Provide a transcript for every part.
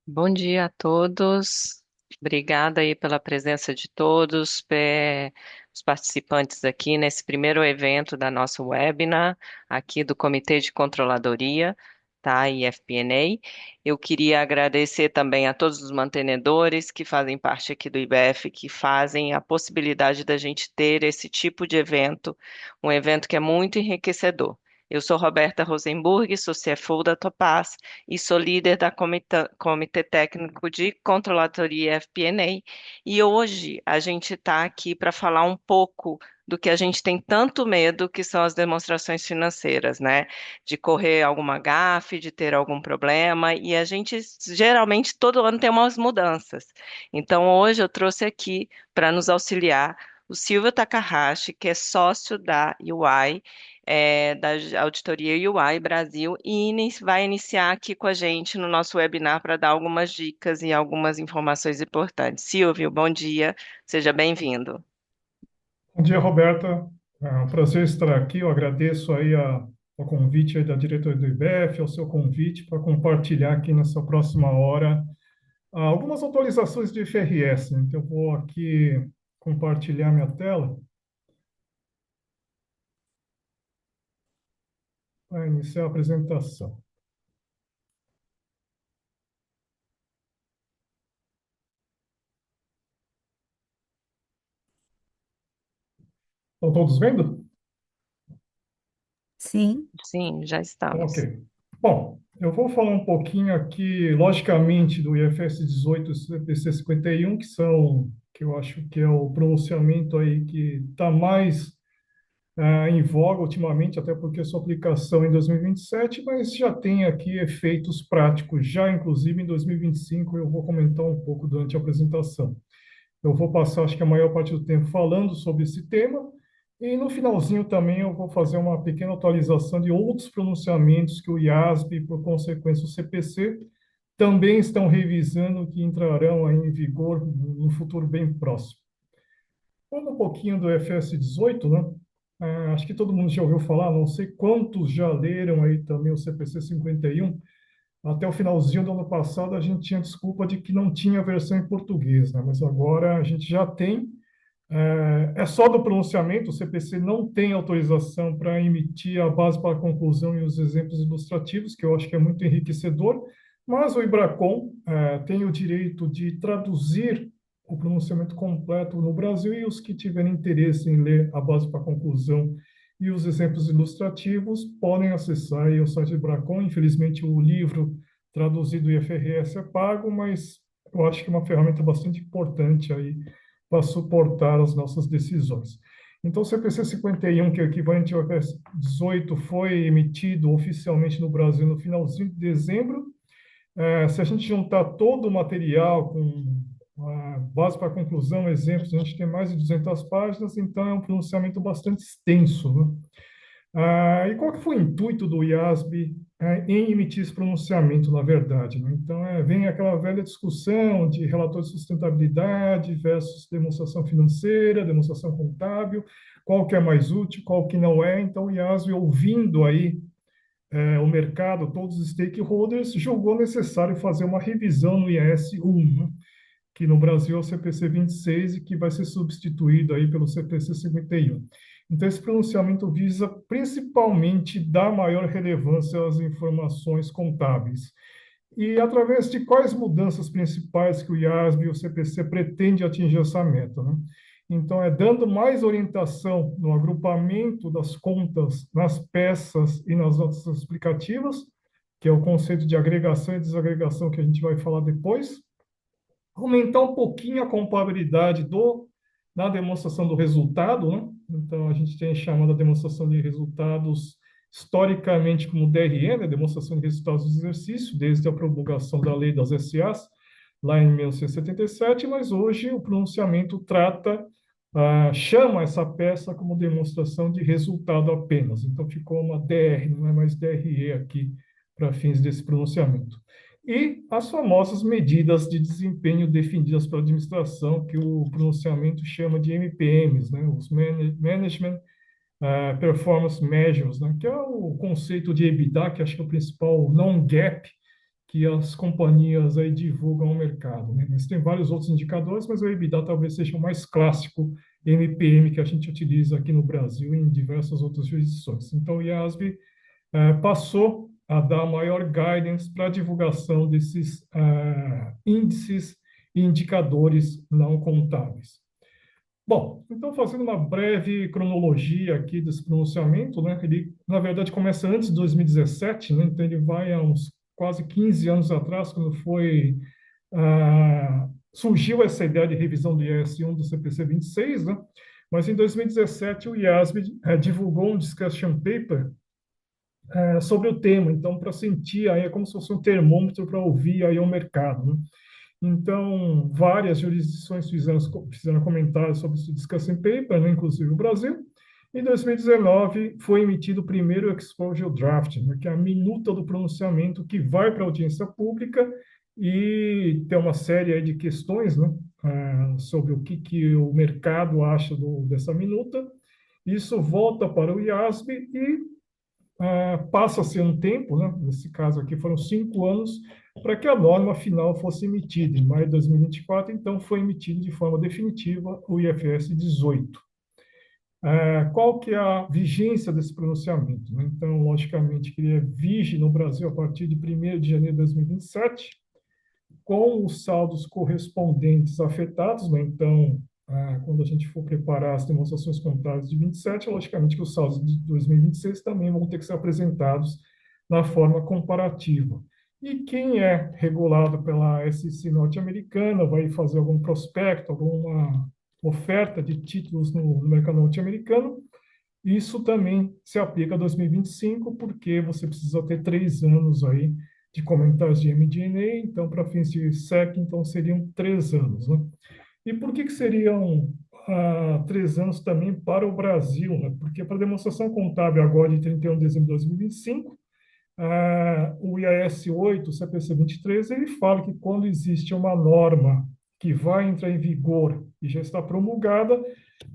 Bom dia a todos. Obrigada aí pela presença de todos, os participantes aqui nesse primeiro evento da nossa webinar, aqui do Comitê de Controladoria, tá? IFP&A. Eu queria agradecer também a todos os mantenedores que fazem parte aqui do IBF, que fazem a possibilidade da gente ter esse tipo de evento, um evento que é muito enriquecedor. Eu sou Roberta Rosenburg, sou CFO da Topaz e sou líder da Comitê Técnico de Controladoria FP&A. E hoje a gente está aqui para falar um pouco do que a gente tem tanto medo, que são as demonstrações financeiras, né? De correr alguma gafe, de ter algum problema, e a gente geralmente todo ano tem umas mudanças. Então hoje eu trouxe aqui para nos auxiliar o Silvio Takahashi, que é sócio da UI, da Auditoria UI Brasil e vai iniciar aqui com a gente no nosso webinar para dar algumas dicas e algumas informações importantes. Silvio, bom dia, seja bem-vindo. Bom dia, Roberta. É um prazer estar aqui. Eu agradeço aí o convite aí da diretoria do IBF, ao seu convite para compartilhar aqui nessa próxima hora algumas atualizações de FRS. Então, eu vou aqui compartilhar minha tela para iniciar a apresentação. Estão todos vendo? Sim, Sim, já estamos. Ok. Bom, eu vou falar um pouquinho aqui, logicamente, do IFRS 18 e CPC 51, que eu acho que é o pronunciamento aí que está mais em voga ultimamente, até porque sua aplicação é em 2027, mas já tem aqui efeitos práticos, já inclusive em 2025, eu vou comentar um pouco durante a apresentação. Eu vou passar, acho que a maior parte do tempo falando sobre esse tema, e no finalzinho também eu vou fazer uma pequena atualização de outros pronunciamentos que o IASB, e por consequência o CPC, também estão revisando, que entrarão aí em vigor no futuro bem próximo. Falando um pouquinho do FS 18, né? Acho que todo mundo já ouviu falar, não sei quantos já leram aí também o CPC 51. Até o finalzinho do ano passado a gente tinha desculpa de que não tinha versão em português, né? Mas agora a gente já tem. É só do pronunciamento, o CPC não tem autorização para emitir a base para a conclusão e os exemplos ilustrativos, que eu acho que é muito enriquecedor, mas o IBRACON tem o direito de traduzir o pronunciamento completo no Brasil e os que tiverem interesse em ler a base para a conclusão e os exemplos ilustrativos podem acessar aí o site do IBRACON. Infelizmente, o livro traduzido do IFRS é pago, mas eu acho que é uma ferramenta bastante importante aí para suportar as nossas decisões. Então, o CPC 51, que é o equivalente ao IFRS 18, foi emitido oficialmente no Brasil no finalzinho de dezembro. Se a gente juntar todo o material com a base para conclusão, exemplos, a gente tem mais de 200 páginas, então é um pronunciamento bastante extenso, né? E qual que foi o intuito do IASB em emitir esse pronunciamento, na verdade, né? Então, vem aquela velha discussão de relatório de sustentabilidade versus demonstração financeira, demonstração contábil, qual que é mais útil, qual que não é. Então, o IASB, ouvindo aí o mercado, todos os stakeholders, julgou necessário fazer uma revisão no IAS 1, né? Que no Brasil é o CPC 26 e que vai ser substituído aí pelo CPC 51. Então, esse pronunciamento visa principalmente dar maior relevância às informações contábeis. E através de quais mudanças principais que o IASB e o CPC pretende atingir essa meta, né? Então, é dando mais orientação no agrupamento das contas, nas peças e nas notas explicativas, que é o conceito de agregação e desagregação que a gente vai falar depois, aumentar um pouquinho a comparabilidade na demonstração do resultado, né? Então, a gente tem chamado a demonstração de resultados historicamente como DRE, né? Demonstração de resultados do exercício, desde a promulgação da lei das SAs, lá em 1977, mas hoje o pronunciamento chama essa peça como demonstração de resultado apenas. Então, ficou uma DR, não é mais DRE aqui, para fins desse pronunciamento. E as famosas medidas de desempenho definidas pela administração, que o pronunciamento chama de MPMs, né? Os Management Performance Measures, né? Que é o conceito de EBITDA, que acho que é o principal non-GAAP, que as companhias aí divulgam ao mercado, né? Mas tem vários outros indicadores, mas o EBITDA talvez seja o mais clássico NPM que a gente utiliza aqui no Brasil e em diversas outras jurisdições. Então, o IASB passou a dar maior guidance para a divulgação desses índices e indicadores não contábeis. Bom, então fazendo uma breve cronologia aqui desse pronunciamento, né? Ele, na verdade, começa antes de 2017, né? Então ele vai a uns quase 15 anos atrás, quando surgiu essa ideia de revisão do IAS 1 do CPC 26, né? Mas em 2017 o IASB divulgou um discussion paper sobre o tema, então para sentir aí é como se fosse um termômetro para ouvir aí o mercado, né? Então, várias jurisdições fizeram comentários sobre esse discussing paper, né, inclusive o Brasil. Em 2019, foi emitido o primeiro Exposure Draft, né, que é a minuta do pronunciamento que vai para a audiência pública e tem uma série aí de questões, né, sobre o que o mercado acha dessa minuta. Isso volta para o IASB e passa-se um tempo, né? Nesse caso aqui foram 5 anos, para que a norma final fosse emitida. Em maio de 2024, então, foi emitido de forma definitiva o IFS 18. Qual que é a vigência desse pronunciamento, né? Então, logicamente, que ele vige no Brasil a partir de 1º de janeiro de 2027, com os saldos correspondentes afetados, né? Então, quando a gente for preparar as demonstrações contábeis de 27, logicamente que os saldos de 2026 também vão ter que ser apresentados na forma comparativa. E quem é regulado pela SEC norte-americana vai fazer algum prospecto, alguma oferta de títulos no mercado norte-americano, isso também se aplica a 2025, porque você precisa ter 3 anos aí de comentários de MD&A, então, para fins de SEC, então, seriam 3 anos, né? E por que seriam 3 anos também para o Brasil, né? Porque para demonstração contábil agora de 31 de dezembro de 2025, o IAS 8, o CPC 23, ele fala que quando existe uma norma que vai entrar em vigor e já está promulgada,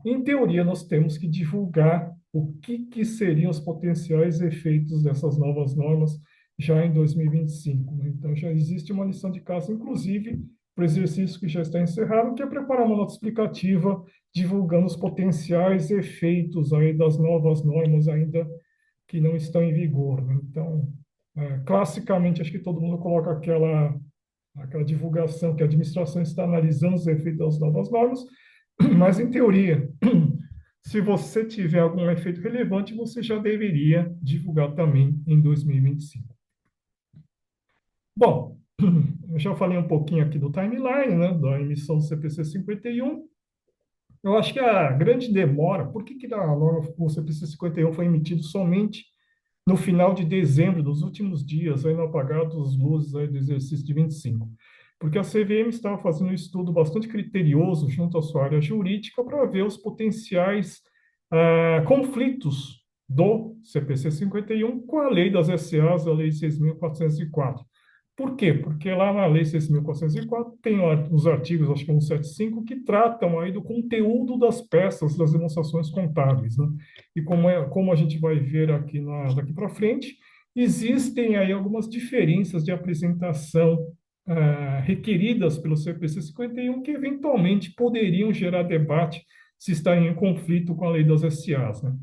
em teoria, nós temos que divulgar o que seriam os potenciais efeitos dessas novas normas já em 2025, né? Então, já existe uma lição de casa, inclusive, para o exercício que já está encerrado, que é preparar uma nota explicativa divulgando os potenciais efeitos aí das novas normas ainda que não estão em vigor, né? Então, classicamente, acho que todo mundo coloca aquela divulgação que a administração está analisando os efeitos das novas normas, mas, em teoria, se você tiver algum efeito relevante, você já deveria divulgar também em 2025. Bom, eu já falei um pouquinho aqui do timeline, né, da emissão do CPC 51. Eu acho que a grande demora, por que a norma, o CPC 51 foi emitido somente no final de dezembro, nos últimos dias, aí no apagar das luzes aí do exercício de 25? Porque a CVM estava fazendo um estudo bastante criterioso junto à sua área jurídica para ver os potenciais conflitos do CPC 51 com a lei das SAs, a Lei 6.404. Por quê? Porque lá na Lei 6.404 tem os artigos, acho que 175, que tratam aí do conteúdo das peças das demonstrações contábeis, né? E como a gente vai ver aqui daqui para frente, existem aí algumas diferenças de apresentação requeridas pelo CPC 51 que eventualmente poderiam gerar debate se estarem em conflito com a lei das SAs, né?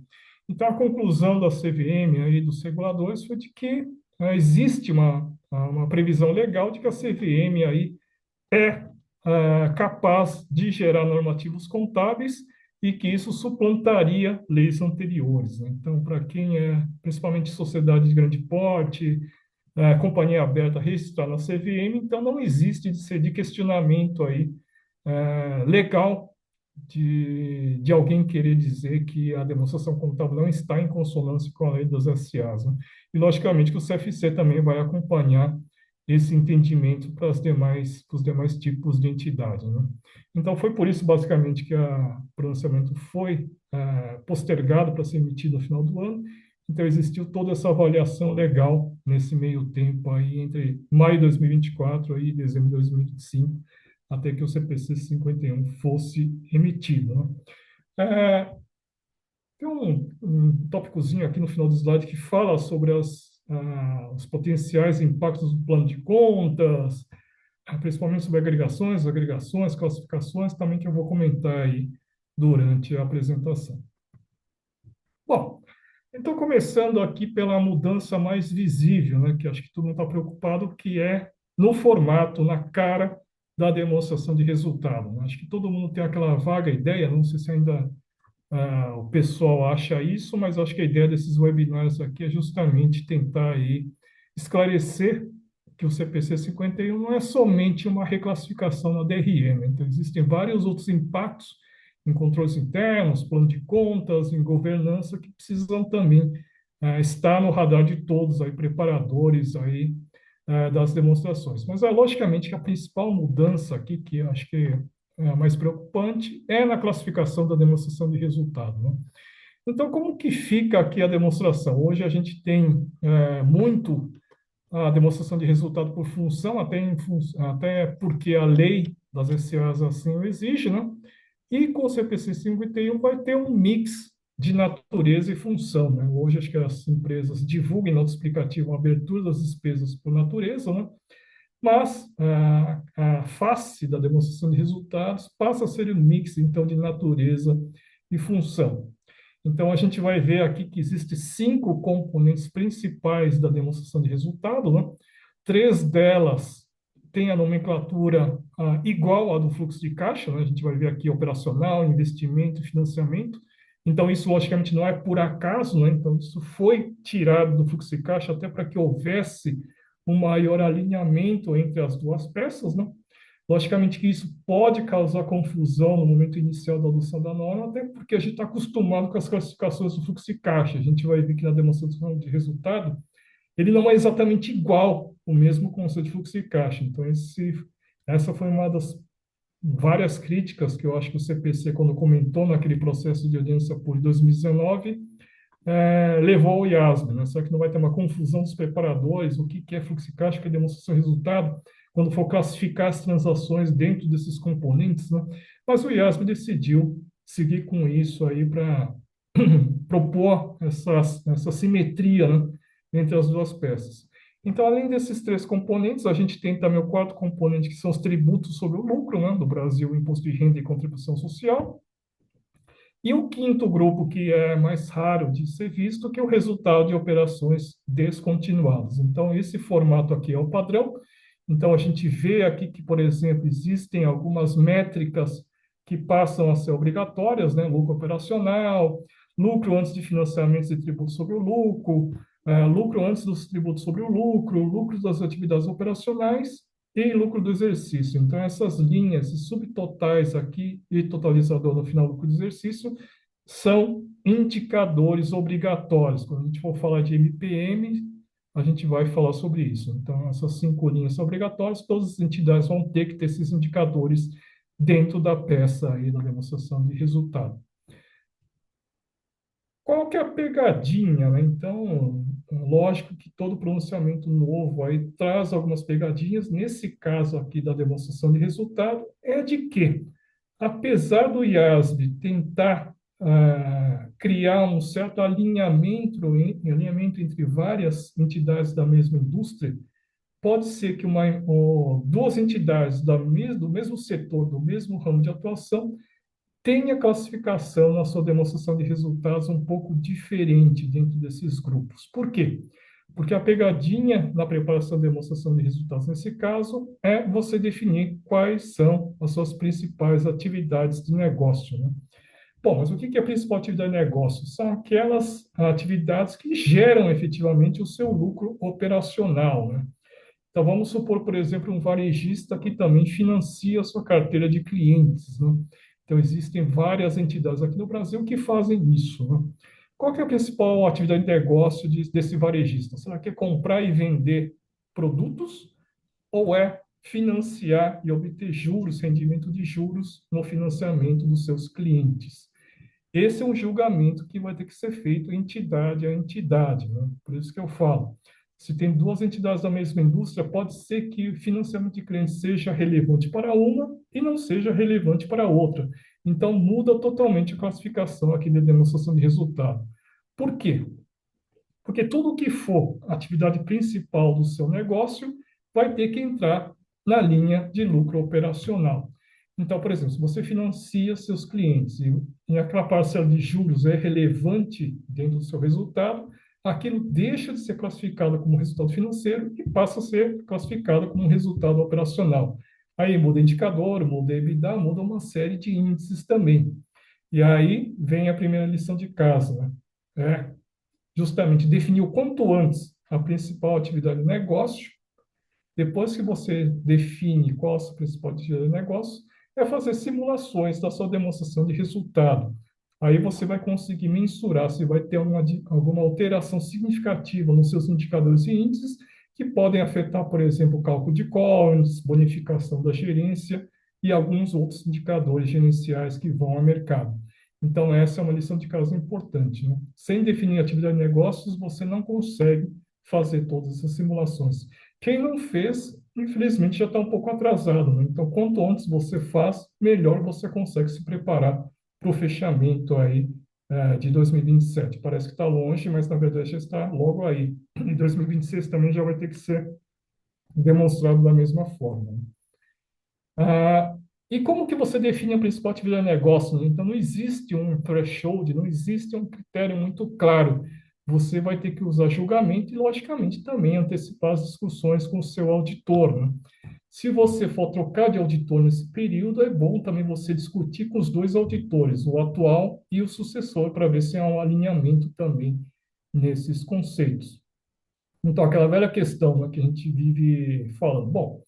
Então, a conclusão da CVM aí dos reguladores foi de que existe uma previsão legal de que a CVM aí é capaz de gerar normativos contábeis e que isso suplantaria leis anteriores, né? Então, para quem é, principalmente sociedade de grande porte, companhia aberta registrada na CVM, então não existe de questionamento aí legal de alguém querer dizer que a demonstração contábil não está em consonância com a lei das SAs, né? E, logicamente, que o CFC também vai acompanhar esse entendimento para os demais tipos de entidade, né? Então, foi por isso, basicamente, que o pronunciamento foi postergado para ser emitido no final do ano. Então, existiu toda essa avaliação legal nesse meio tempo aí, entre maio de 2024 e dezembro de 2025, até que o CPC 51 fosse emitido, né? Tem um tópicozinho aqui no final do slide que fala sobre as os potenciais impactos do plano de contas, principalmente sobre agregações, classificações, também que eu vou comentar aí durante a apresentação. Bom, então começando aqui pela mudança mais visível, né, que acho que todo mundo está preocupado, que é no formato, na cara da demonstração de resultado, né? Acho que todo mundo tem aquela vaga ideia, não sei se ainda o pessoal acha isso, mas acho que a ideia desses webinars aqui é justamente tentar aí esclarecer que o CPC 51 não é somente uma reclassificação na DRE, então existem vários outros impactos em controles internos, plano de contas, em governança, que precisam também estar no radar de todos aí, preparadores aí das demonstrações. Mas, logicamente, que a principal mudança aqui, que eu acho que é a mais preocupante, é na classificação da demonstração de resultado, né? Então, como que fica aqui a demonstração? Hoje a gente tem muito a demonstração de resultado por função, até porque a lei das SAs assim o exige, né? E com o CPC 51 vai ter um mix de natureza e função, né? Hoje acho que as empresas divulgam em nota explicativa a abertura das despesas por natureza, né? Mas a face da demonstração de resultados passa a ser um mix, então, de natureza e função. Então, a gente vai ver aqui que existem 5 componentes principais da demonstração de resultado, né? 3 delas têm a nomenclatura igual à do fluxo de caixa, né? A gente vai ver aqui operacional, investimento e financiamento. Então, isso, logicamente, não é por acaso, né? Então, isso foi tirado do fluxo de caixa até para que houvesse um maior alinhamento entre as duas peças, né? Logicamente que isso pode causar confusão no momento inicial da adoção da norma, até porque a gente está acostumado com as classificações do fluxo de caixa. A gente vai ver que na demonstração de resultado, ele não é exatamente igual o mesmo conceito de fluxo de caixa. Então, essa foi uma das várias críticas que eu acho que o CPC, quando comentou naquele processo de audiência pública 2019, levou ao IASB, né? Será que não vai ter uma confusão dos preparadores, o que é fluxo de caixa, o que é demonstração de resultado, quando for classificar as transações dentro desses componentes, né? Mas o IASB decidiu seguir com isso aí para propor essa simetria, né, entre as duas peças. Então, além desses 3 componentes, a gente tem também o quarto componente, que são os tributos sobre o lucro, né, do Brasil, imposto de renda e contribuição social. E o quinto grupo, que é mais raro de ser visto, que é o resultado de operações descontinuadas. Então, esse formato aqui é o padrão. Então, a gente vê aqui que, por exemplo, existem algumas métricas que passam a ser obrigatórias, né? Lucro operacional, lucro antes de financiamentos e tributos sobre o lucro, lucro antes dos tributos sobre o lucro, lucros das atividades operacionais e lucro do exercício. Então, essas linhas subtotais aqui e totalizador no final do lucro do exercício são indicadores obrigatórios. Quando a gente for falar de MPM, a gente vai falar sobre isso. Então, essas 5 linhas são obrigatórias, todas as entidades vão ter que ter esses indicadores dentro da peça aí da demonstração de resultado. Qual que é a pegadinha, né? Então, lógico que todo pronunciamento novo aí traz algumas pegadinhas. Nesse caso aqui da demonstração de resultado, é de que, apesar do IASB tentar criar um certo alinhamento entre várias entidades da mesma indústria, pode ser que duas entidades do mesmo setor, do mesmo ramo de atuação, tenha classificação na sua demonstração de resultados um pouco diferente dentro desses grupos. Por quê? Porque a pegadinha na preparação da demonstração de resultados, nesse caso, é você definir quais são as suas principais atividades de negócio, né? Bom, mas o que é a principal atividade de negócio? São aquelas atividades que geram efetivamente o seu lucro operacional, né? Então, vamos supor, por exemplo, um varejista que também financia a sua carteira de clientes, né? Então, existem várias entidades aqui no Brasil que fazem isso, né? Qual que é a principal atividade de negócio desse varejista? Será que é comprar e vender produtos ou é financiar e obter juros, rendimento de juros no financiamento dos seus clientes? Esse é um julgamento que vai ter que ser feito entidade a entidade, né? Por isso que eu falo, se tem duas entidades da mesma indústria, pode ser que o financiamento de clientes seja relevante para uma e não seja relevante para a outra. Então, muda totalmente a classificação aqui da demonstração de resultado. Por quê? Porque tudo que for atividade principal do seu negócio vai ter que entrar na linha de lucro operacional. Então, por exemplo, se você financia seus clientes e aquela parcela de juros é relevante dentro do seu resultado, aquilo deixa de ser classificado como resultado financeiro e passa a ser classificado como resultado operacional. Aí muda indicador, muda EBITDA, muda uma série de índices também. E aí vem a primeira lição de casa, né? É justamente definir o quanto antes a principal atividade do negócio. Depois que você define qual a sua principal atividade de negócio, é fazer simulações da sua demonstração de resultado. Aí você vai conseguir mensurar se vai ter alguma alteração significativa nos seus indicadores e índices que podem afetar, por exemplo, o cálculo de CONs, bonificação da gerência e alguns outros indicadores gerenciais que vão ao mercado. Então, essa é uma lição de casa importante, né? Sem definir atividade de negócios, você não consegue fazer todas essas simulações. Quem não fez, infelizmente, já está um pouco atrasado, né? Então, quanto antes você faz, melhor você consegue se preparar para o fechamento aí de 2027. Parece que está longe, mas na verdade já está logo aí. Em 2026 também já vai ter que ser demonstrado da mesma forma, né? Ah, e como que você define a principal atividade de negócio, né? Então, não existe um threshold, não existe um critério muito claro. Você vai ter que usar julgamento e, logicamente, também antecipar as discussões com o seu auditor, né? Se você for trocar de auditor nesse período, é bom também você discutir com os dois auditores, o atual e o sucessor, para ver se há um alinhamento também nesses conceitos. Então, aquela velha questão, né, que a gente vive falando. Bom,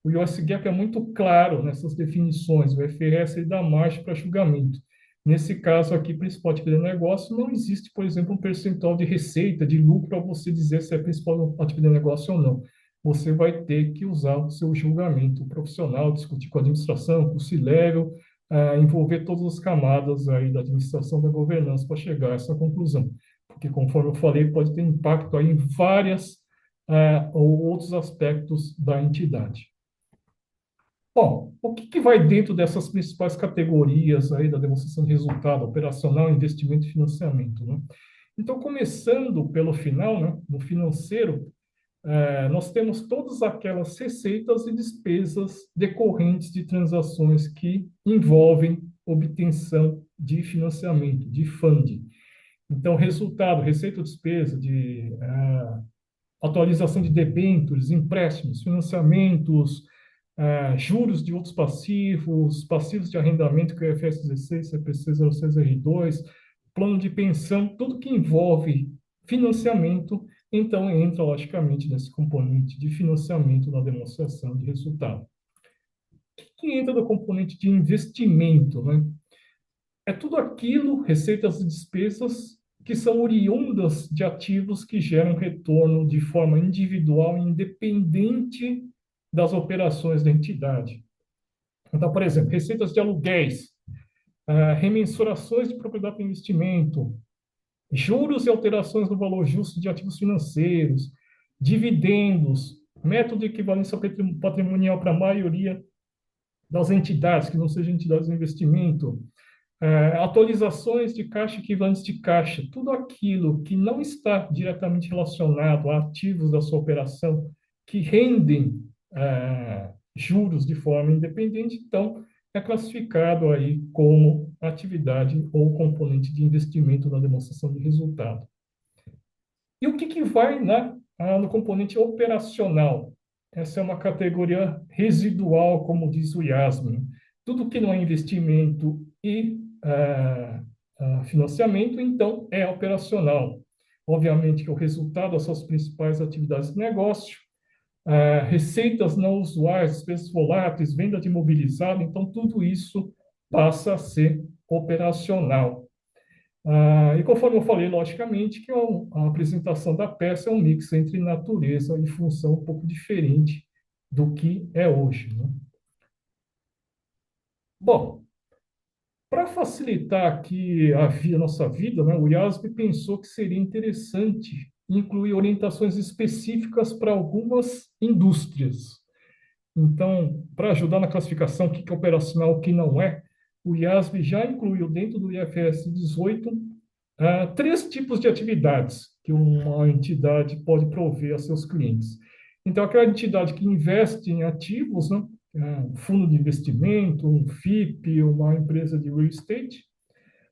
o US GAAP é muito claro nessas definições, o FRS ele dá margem para julgamento. Nesse caso aqui, principal atividade de negócio, não existe, por exemplo, um percentual de receita, de lucro, para você dizer se é principal atividade de negócio ou não. Você vai ter que usar o seu julgamento profissional, discutir com a administração, com o C-Level, envolver todas as camadas aí da administração da governança para chegar a essa conclusão. Porque, conforme eu falei, pode ter impacto aí em várias ou outros aspectos da entidade. Bom, o que que vai dentro dessas principais categorias aí da demonstração de resultado, operacional, investimento e financiamento, né? Então, começando pelo final, né, no financeiro, nós temos todas aquelas receitas e despesas decorrentes de transações que envolvem obtenção de financiamento, de funding. Então, resultado, receita ou despesa de atualização de debêntures, empréstimos, financiamentos, juros de outros passivos, passivos de arrendamento, que é o IFRS 16, CPC 06R2, plano de pensão, tudo que envolve financiamento, então entra, logicamente, nesse componente de financiamento na demonstração de resultado. O que entra no componente de investimento, né? É tudo aquilo, receitas e despesas, que são oriundas de ativos que geram retorno de forma individual, independente das operações da entidade. Então, por exemplo, receitas de aluguéis, remensurações de propriedade para investimento, juros e alterações no valor justo de ativos financeiros, dividendos, método de equivalência patrimonial para a maioria das entidades, que não sejam entidades de investimento, atualizações de caixa equivalentes de caixa, tudo aquilo que não está diretamente relacionado a ativos da sua operação, que rendem juros de forma independente, então é classificado aí como atividade ou componente de investimento na demonstração de resultado. E o que que vai no componente operacional? Essa é uma categoria residual, como diz o Yasmin. Tudo que não é investimento e financiamento, então, é operacional. Obviamente que o resultado das suas principais atividades de negócio, receitas não usuais, despesas voláteis, venda de imobilizado, então tudo isso passa a ser operacional. E conforme eu falei, logicamente, que a apresentação da peça é um mix entre natureza e função um pouco diferente do que é hoje, né? Bom, para facilitar aqui a nossa vida, né, o IASB pensou que seria interessante incluir orientações específicas para algumas indústrias. Então, para ajudar na classificação o que é operacional e o que não é, o IASB já incluiu dentro do IFRS 18 três tipos de atividades que uma entidade pode prover a seus clientes. Então, aquela entidade que investe em ativos, né? Um fundo de investimento, um FIP, uma empresa de real estate,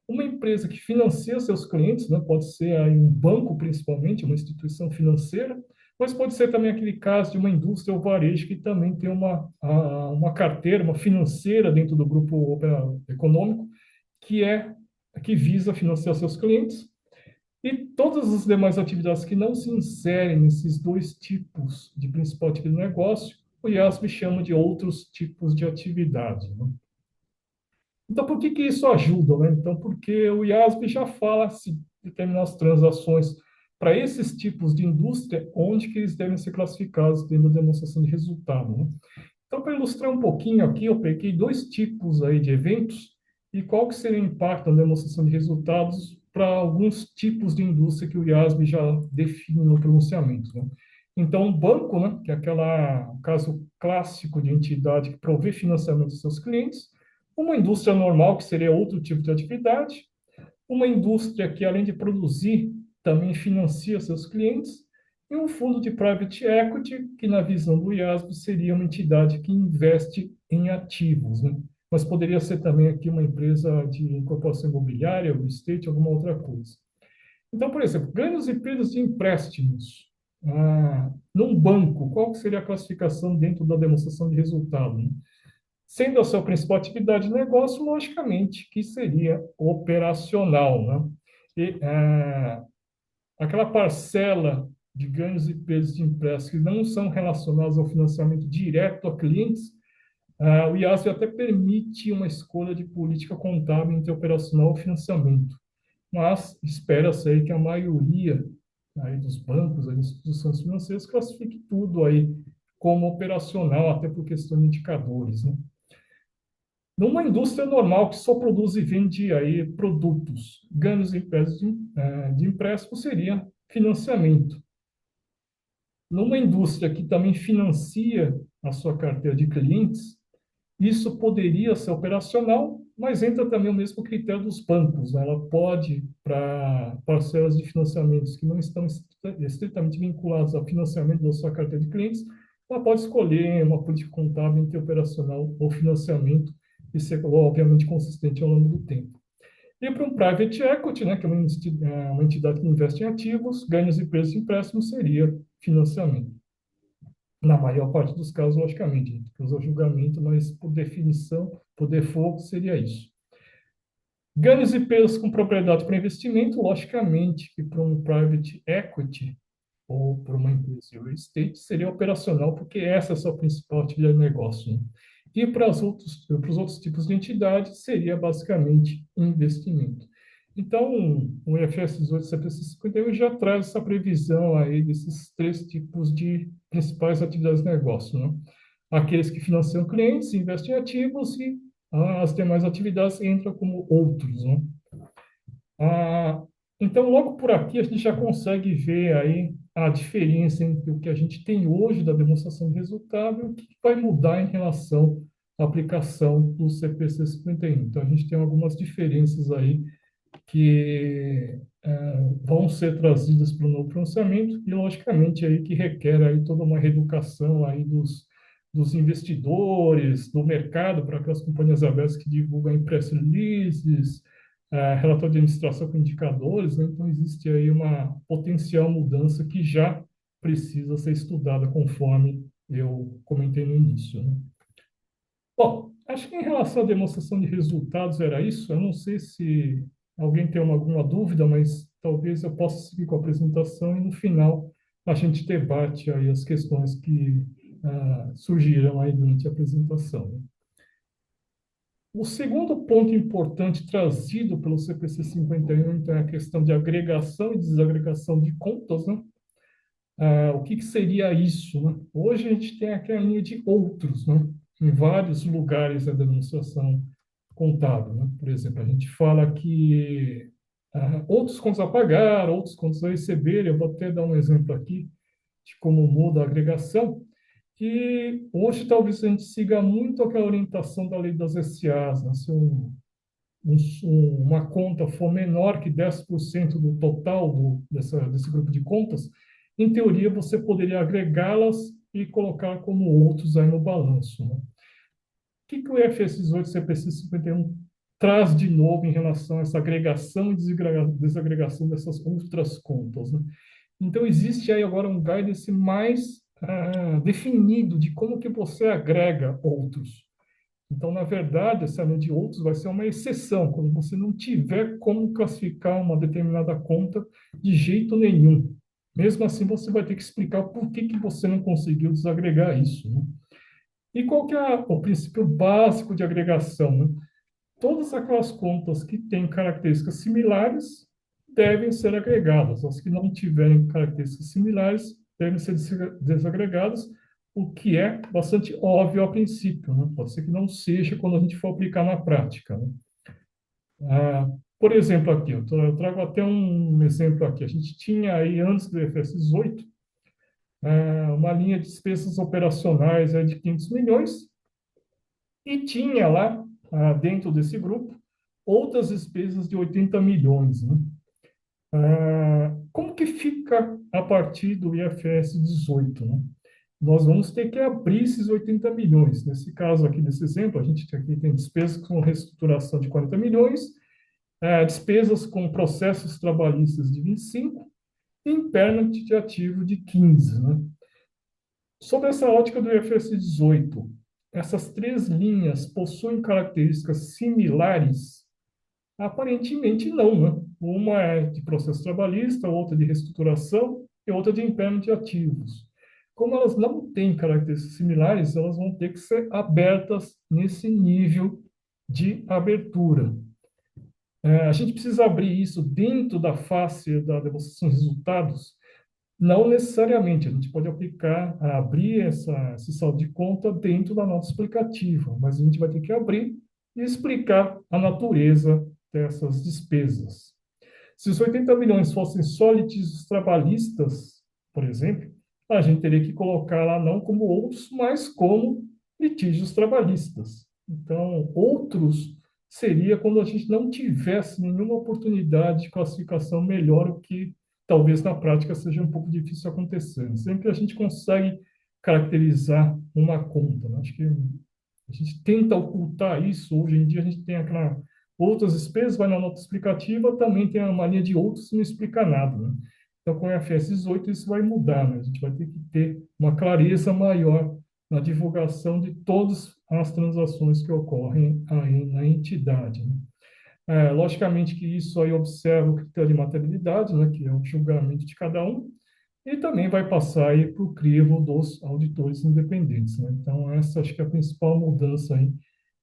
uma empresa que financia seus clientes, né? Pode ser aí um banco, principalmente, uma instituição financeira, mas pode ser também aquele caso de uma indústria ou varejo que também tem uma carteira, uma financeira dentro do grupo econômico, que é que visa financiar seus clientes. E todas as demais atividades que não se inserem nesses dois tipos de principal tipo de negócio, o IASB chama de outros tipos de atividade, né? Então, por que que isso ajuda, né? Então, porque o IASB já fala se determinadas transações para esses tipos de indústria, onde que eles devem ser classificados dentro da demonstração de resultado, né? Então, para ilustrar um pouquinho aqui, eu peguei dois tipos aí de eventos e qual que seria o impacto na demonstração de resultados para alguns tipos de indústria que o IASB já define no pronunciamento, né? Então, um banco, né, que é aquela caso clássico de entidade que provê financiamento dos seus clientes, uma indústria normal, que seria outro tipo de atividade, uma indústria que, além de produzir, também financia seus clientes, e um fundo de private equity, que, na visão do IASB, seria uma entidade que investe em ativos, né? Mas poderia ser também aqui uma empresa de incorporação imobiliária, real estate, alguma outra coisa. Então, por exemplo, ganhos e perdas de empréstimos. Num banco, qual seria a classificação dentro da demonstração de resultado, né? Sendo a sua principal atividade de negócio, logicamente, que seria operacional, né? E aquela parcela de ganhos e perdas de empréstimos que não são relacionados ao financiamento direto a clientes, o IASB até permite uma escolha de política contábil entre operacional e financiamento, mas espera-se aí que a maioria aí dos bancos, das instituições financeiras, classifique tudo aí como operacional, até por questão de indicadores, né? Numa indústria normal que só produz e vende aí produtos, ganhos e perdas de empréstimo seria financiamento. Numa indústria que também financia a sua carteira de clientes, isso poderia ser operacional, mas entra também o mesmo critério dos bancos, né? Ela pode, para parcelas de financiamentos que não estão estritamente vinculados ao financiamento da sua carteira de clientes, ela pode escolher uma política contábil entre operacional ou financiamento e ser, obviamente, consistente ao longo do tempo. E para um private equity, né, que é uma entidade que investe em ativos, ganhos e perdas de empréstimos seria financiamento. Na maior parte dos casos, logicamente, a gente usa julgamento, mas por definição, por default, seria isso. Ganhos e perdas com propriedade para investimento, logicamente, que para um private equity ou para uma empresa de real estate seria operacional, porque essa é a sua principal atividade de negócio, né? E para os outros tipos de entidades, seria basicamente investimento. Então, o IFRS 18 e CPC 51 já traz essa previsão aí desses três tipos de principais atividades de negócio, né? Aqueles que financiam clientes, investem em ativos e as demais atividades entram como outros, né? Ah, então, logo por aqui, a gente já consegue ver aí a diferença entre o que a gente tem hoje da demonstração de resultado e o que vai mudar em relação à aplicação do CPC 51. Então, a gente tem algumas diferenças aí que vão ser trazidas para o novo pronunciamento e, logicamente, aí que requer aí toda uma reeducação aí dos investidores, do mercado, para aquelas companhias abertas que divulgam em press releases, relatório de administração com indicadores, né? Então, existe aí uma potencial mudança que já precisa ser estudada, conforme eu comentei no início, né? Bom, acho que em relação à demonstração de resultados era isso. Eu não sei se alguém tem alguma dúvida, mas talvez eu possa seguir com a apresentação e no final a gente debate aí as questões que surgiram aí durante a apresentação, né? O segundo ponto importante trazido pelo CPC 51, então, é a questão de agregação e desagregação de contas, né? O que que seria isso, né? Hoje a gente tem aqui a linha de outros, né? Em vários lugares da demonstração contábil, né? Por exemplo, a gente fala que outros contos a pagar, outros contos a receber. Eu vou até dar um exemplo aqui de como muda a agregação. E hoje talvez a gente siga muito aquela orientação da lei das SAs, né? Se uma conta for menor que 10% do total desse grupo de contas, em teoria você poderia agregá-las e colocar como outros aí no balanço, né? Que o IFRS 18 CPC 51 traz de novo em relação a essa agregação e desagregação dessas outras contas, né? Então, existe aí agora um guidance mais definido de como que você agrega outros. Então, na verdade, essa linha de outros vai ser uma exceção, quando você não tiver como classificar uma determinada conta de jeito nenhum. Mesmo assim, você vai ter que explicar por que que você não conseguiu desagregar isso, né? E qual que é o princípio básico de agregação, né? Todas aquelas contas que têm características similares devem ser agregadas. As que não tiverem características similares devem ser desagregadas, o que é bastante óbvio a princípio, né? Pode ser que não seja quando a gente for aplicar na prática, né? Por exemplo, aqui, eu trago até um exemplo aqui. A gente tinha aí, antes do IFRS 18, uma linha de despesas operacionais aí de 500 milhões, e tinha lá, dentro desse grupo, outras despesas de 80 milhões, né? Como que fica a partir do IFRS 18, né? Nós vamos ter que abrir esses 80 milhões. Nesse caso aqui, nesse exemplo, a gente aqui tem despesas com reestruturação de 40 milhões, despesas com processos trabalhistas de 25 e impairment de ativo de 15, né? Sob essa ótica do IFRS 18, essas três linhas possuem características similares? Aparentemente não, né? Uma é de processo trabalhista, outra de reestruturação e outra de impairment de ativos. Como elas não têm características similares, elas vão ter que ser abertas nesse nível de abertura. A gente precisa abrir isso dentro da face da demonstração de resultados? Não necessariamente. A gente pode abrir esse saldo de conta dentro da nota explicativa, mas a gente vai ter que abrir e explicar a natureza dessas despesas. Se os 80 milhões fossem só litígios trabalhistas, por exemplo, a gente teria que colocar lá não como outros, mas como litígios trabalhistas. Então, outros seria quando a gente não tivesse nenhuma oportunidade de classificação melhor, o que talvez na prática seja um pouco difícil acontecer. Sempre a gente consegue caracterizar uma conta, né? Acho que a gente tenta ocultar isso. Hoje em dia a gente tem aquela outras despesas, vai na nota explicativa, também tem uma linha de outros que não explica nada, né? Então, com o IFRS 18, isso vai mudar, né? A gente vai ter que ter uma clareza maior na divulgação de todas as transações que ocorrem aí na entidade, né? Logicamente que isso aí observa o critério de materialidade, né, que é o julgamento de cada um, e também vai passar aí para o crivo dos auditores independentes, né? Então, essa acho que é a principal mudança aí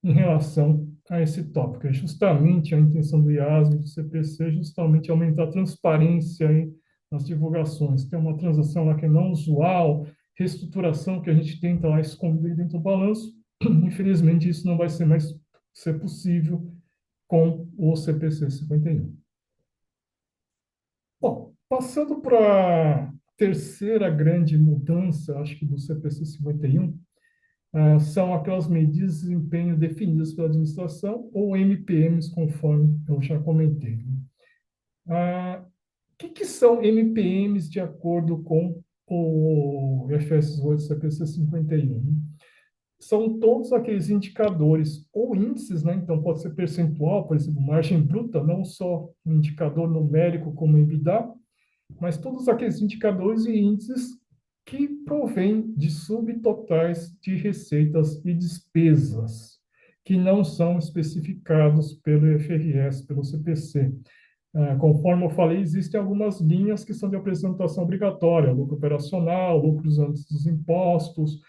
em relação a esse tópico. É justamente a intenção do IASB e do CPC, justamente aumentar a transparência aí nas divulgações. Tem uma transação lá que é não usual, reestruturação que a gente tenta lá esconder dentro do balanço. Infelizmente, isso não vai ser mais ser possível com o CPC 51. Bom, passando para a terceira grande mudança, acho que do CPC 51, são aquelas medidas de desempenho definidas pela administração, ou MPMs, conforme eu já comentei. O que são MPMs de acordo com o IFRS 8 CPC 51? São todos aqueles indicadores ou índices, né? Então, pode ser percentual, por exemplo, margem bruta, não só um indicador numérico como EBITDA, mas todos aqueles indicadores e índices que provêm de subtotais de receitas e despesas, que não são especificados pelo IFRS, pelo CPC. Conforme eu falei, existem algumas linhas que são de apresentação obrigatória: lucro operacional, lucros antes dos impostos,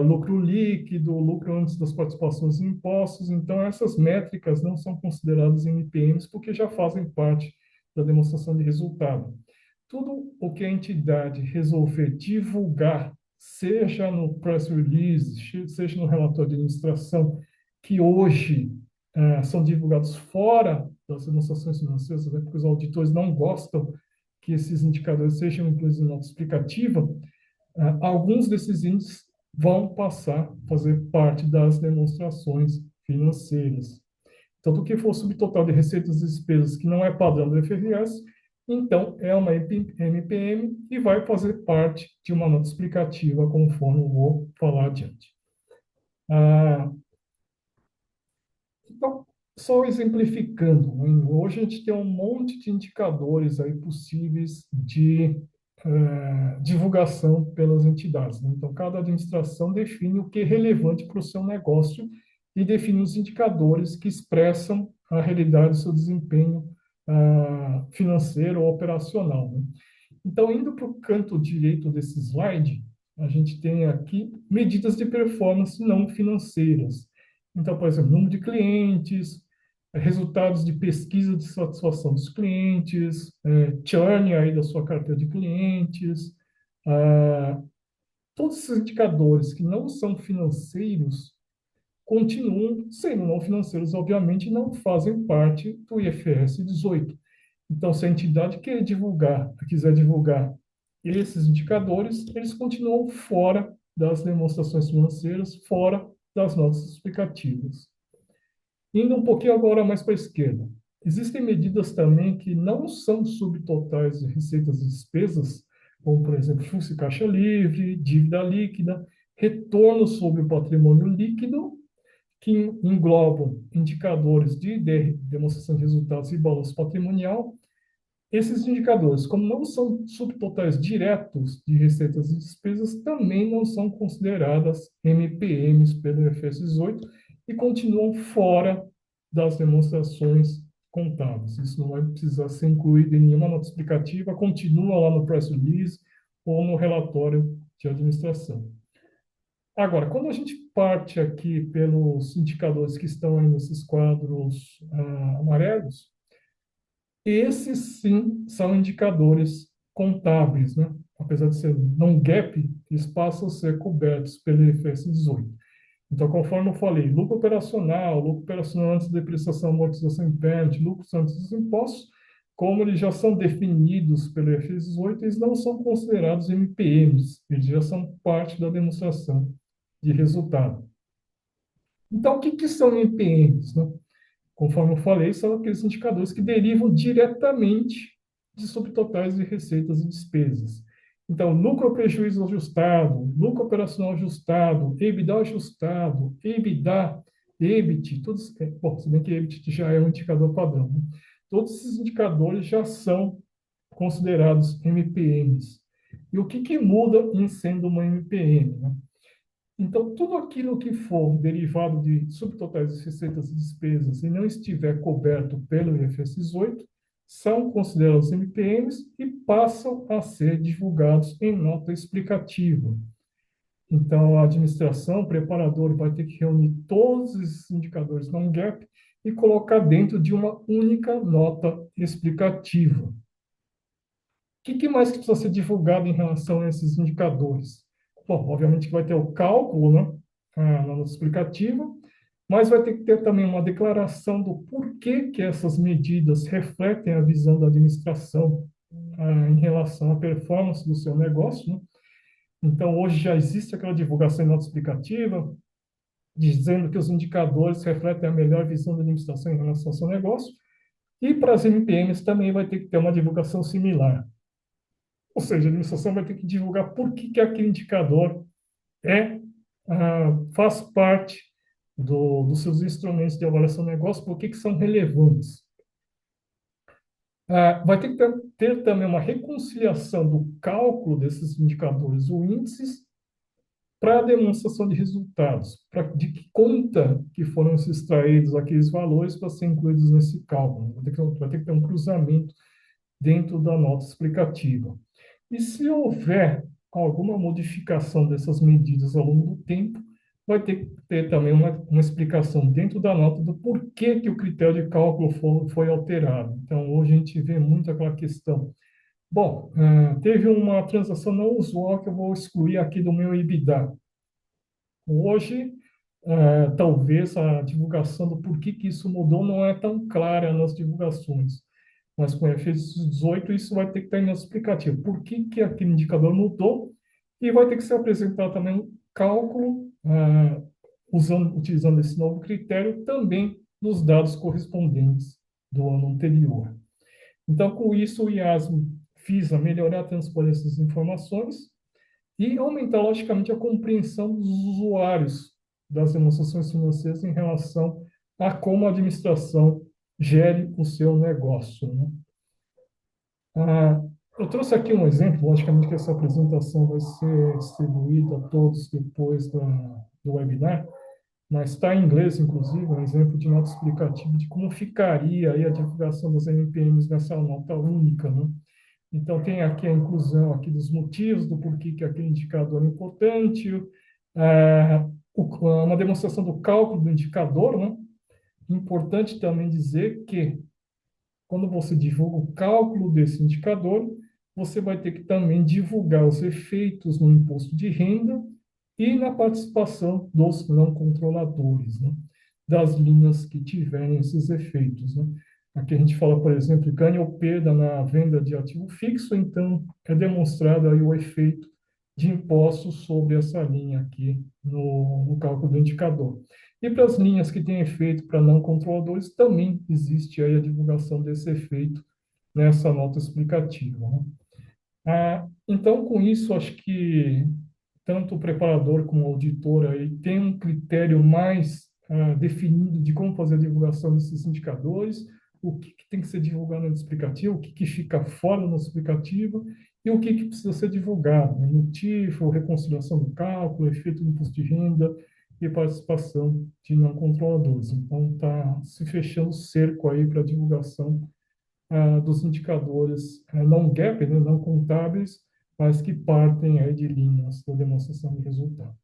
lucro líquido, lucro antes das participações em impostos. Então, essas métricas não são consideradas NPMs porque já fazem parte da demonstração de resultado. Tudo o que a entidade resolver divulgar, seja no press release, seja no relatório de administração, que hoje são divulgados fora das demonstrações financeiras, né, porque os auditores não gostam que esses indicadores sejam incluídos em nota explicativa, alguns desses índices vão passar a fazer parte das demonstrações financeiras. Então, do que for subtotal de receitas e despesas que não é padrão do IFRS, então é uma MPM e vai fazer parte de uma nota explicativa, conforme eu vou falar adiante. Ah, então, só exemplificando, né? Hoje a gente tem um monte de indicadores aí possíveis de divulgação pelas entidades, né? Então, cada administração define o que é relevante para o seu negócio e define os indicadores que expressam a realidade do seu desempenho financeiro ou operacional, né? Então, indo para o canto direito desse slide, a gente tem aqui medidas de performance não financeiras. Então, por exemplo, número de clientes, resultados de pesquisa de satisfação dos clientes, churn aí da sua carteira de clientes, ah, todos esses indicadores que não são financeiros continuam sendo não financeiros, obviamente, e não fazem parte do IFRS 18. Então, se a entidade quiser divulgar esses indicadores, eles continuam fora das demonstrações financeiras, fora das notas explicativas. Indo um pouquinho agora mais para a esquerda, existem medidas também que não são subtotais de receitas e despesas, como, por exemplo, fluxo de caixa livre, dívida líquida, retorno sobre o patrimônio líquido, que englobam indicadores de demonstração de resultados e balanço patrimonial. Esses indicadores, como não são subtotais diretos de receitas e despesas, também não são consideradas MPMs pelo IFRS 18 e continuam fora das demonstrações contábeis. Isso não vai precisar ser incluído em nenhuma nota explicativa, continua lá no press release ou no relatório de administração. Agora, quando a gente parte aqui pelos indicadores que estão aí nesses quadros amarelos, esses sim são indicadores contábeis, né? Apesar de ser não gap, eles passam a ser cobertos pelo IFRS 18. Então, conforme eu falei, lucro operacional antes da depreciação, amortização e perde, lucros antes dos impostos, como eles já são definidos pelo IFRS 18, eles não são considerados MPMs, eles já são parte da demonstração de resultado. Então, o que, que são MPMs, né? Conforme eu falei, são aqueles indicadores que derivam diretamente de subtotais de receitas e despesas. Então, lucro ou prejuízo ajustado, lucro operacional ajustado, EBITDA ajustado, EBITDA, EBIT, todos, bom, se bem que EBIT já é um indicador padrão, né? Todos esses indicadores já são considerados MPMs. E o que, que muda em sendo uma MPM, né? Então, tudo aquilo que for derivado de subtotais de receitas e despesas e não estiver coberto pelo IFRS 18, são considerados MPMs e passam a ser divulgados em nota explicativa. Então, a administração, o preparador, vai ter que reunir todos esses indicadores non-GAAP e colocar dentro de uma única nota explicativa. O que mais que precisa ser divulgado em relação a esses indicadores? Bom, obviamente que vai ter o cálculo, né, na nota explicativa, mas vai ter que ter também uma declaração do porquê que essas medidas refletem a visão da administração em relação à performance do seu negócio, né? Então, hoje já existe aquela divulgação em nota explicativa, dizendo que os indicadores refletem a melhor visão da administração em relação ao seu negócio, e para as MPMs também vai ter que ter uma divulgação similar. Ou seja, a administração vai ter que divulgar por que aquele indicador faz parte dos seus instrumentos de avaliação do negócio, por que são relevantes. Vai ter que ter também uma reconciliação do cálculo desses indicadores ou índices para a demonstração de resultados, de que conta que foram se extraídos aqueles valores para serem incluídos nesse cálculo. Vai ter que ter um cruzamento dentro da nota explicativa. E se houver alguma modificação dessas medidas ao longo do tempo, vai ter que ter também uma explicação dentro da nota do porquê que o critério de cálculo foi alterado. Então, hoje a gente vê muito aquela questão. Bom, teve uma transação não usual que eu vou excluir aqui do meu EBITDA. Hoje, talvez a divulgação do porquê que isso mudou não é tão clara nas divulgações. Mas com o IFRS 18, isso vai ter que estar em explicativo. Por que aquele indicador mudou? E vai ter que ser apresentado também um cálculo, utilizando esse novo critério, também dos dados correspondentes do ano anterior. Então, com isso, o IASM visa melhorar a transparência das informações e aumentar, logicamente, a compreensão dos usuários das demonstrações financeiras em relação a como a administração gere o seu negócio, né? Ah, eu trouxe aqui um exemplo, logicamente que essa apresentação vai ser distribuída a todos depois do webinar, mas está em inglês, inclusive, um exemplo de nota explicativa de como ficaria aí a divulgação das NPMs nessa nota única, né? Então, tem aqui a inclusão aqui dos motivos, do porquê que aquele indicador é importante, uma demonstração do cálculo do indicador, né? Importante também dizer que quando você divulga o cálculo desse indicador, você vai ter que também divulgar os efeitos no imposto de renda e na participação dos não controladores, né? Das linhas que tiverem esses efeitos, né? Aqui a gente fala, por exemplo, ganho ou perda na venda de ativo fixo, então é demonstrado aí o efeito de impostos sobre essa linha aqui no cálculo do indicador. E para as linhas que têm efeito para não controladores, também existe aí a divulgação desse efeito nessa nota explicativa, né? Então, com isso, acho que tanto o preparador como o auditor aí tem um critério mais definido de como fazer a divulgação desses indicadores, o que tem que ser divulgado no explicativo, o que fica fora no explicativo e o que precisa ser divulgado, né? Motivo, reconsideração do cálculo, efeito do imposto de renda e participação de não controladores. Então, está se fechando o cerco aí para a divulgação dos indicadores não gap, né, não contábeis, mas que partem aí de linhas da demonstração de resultado.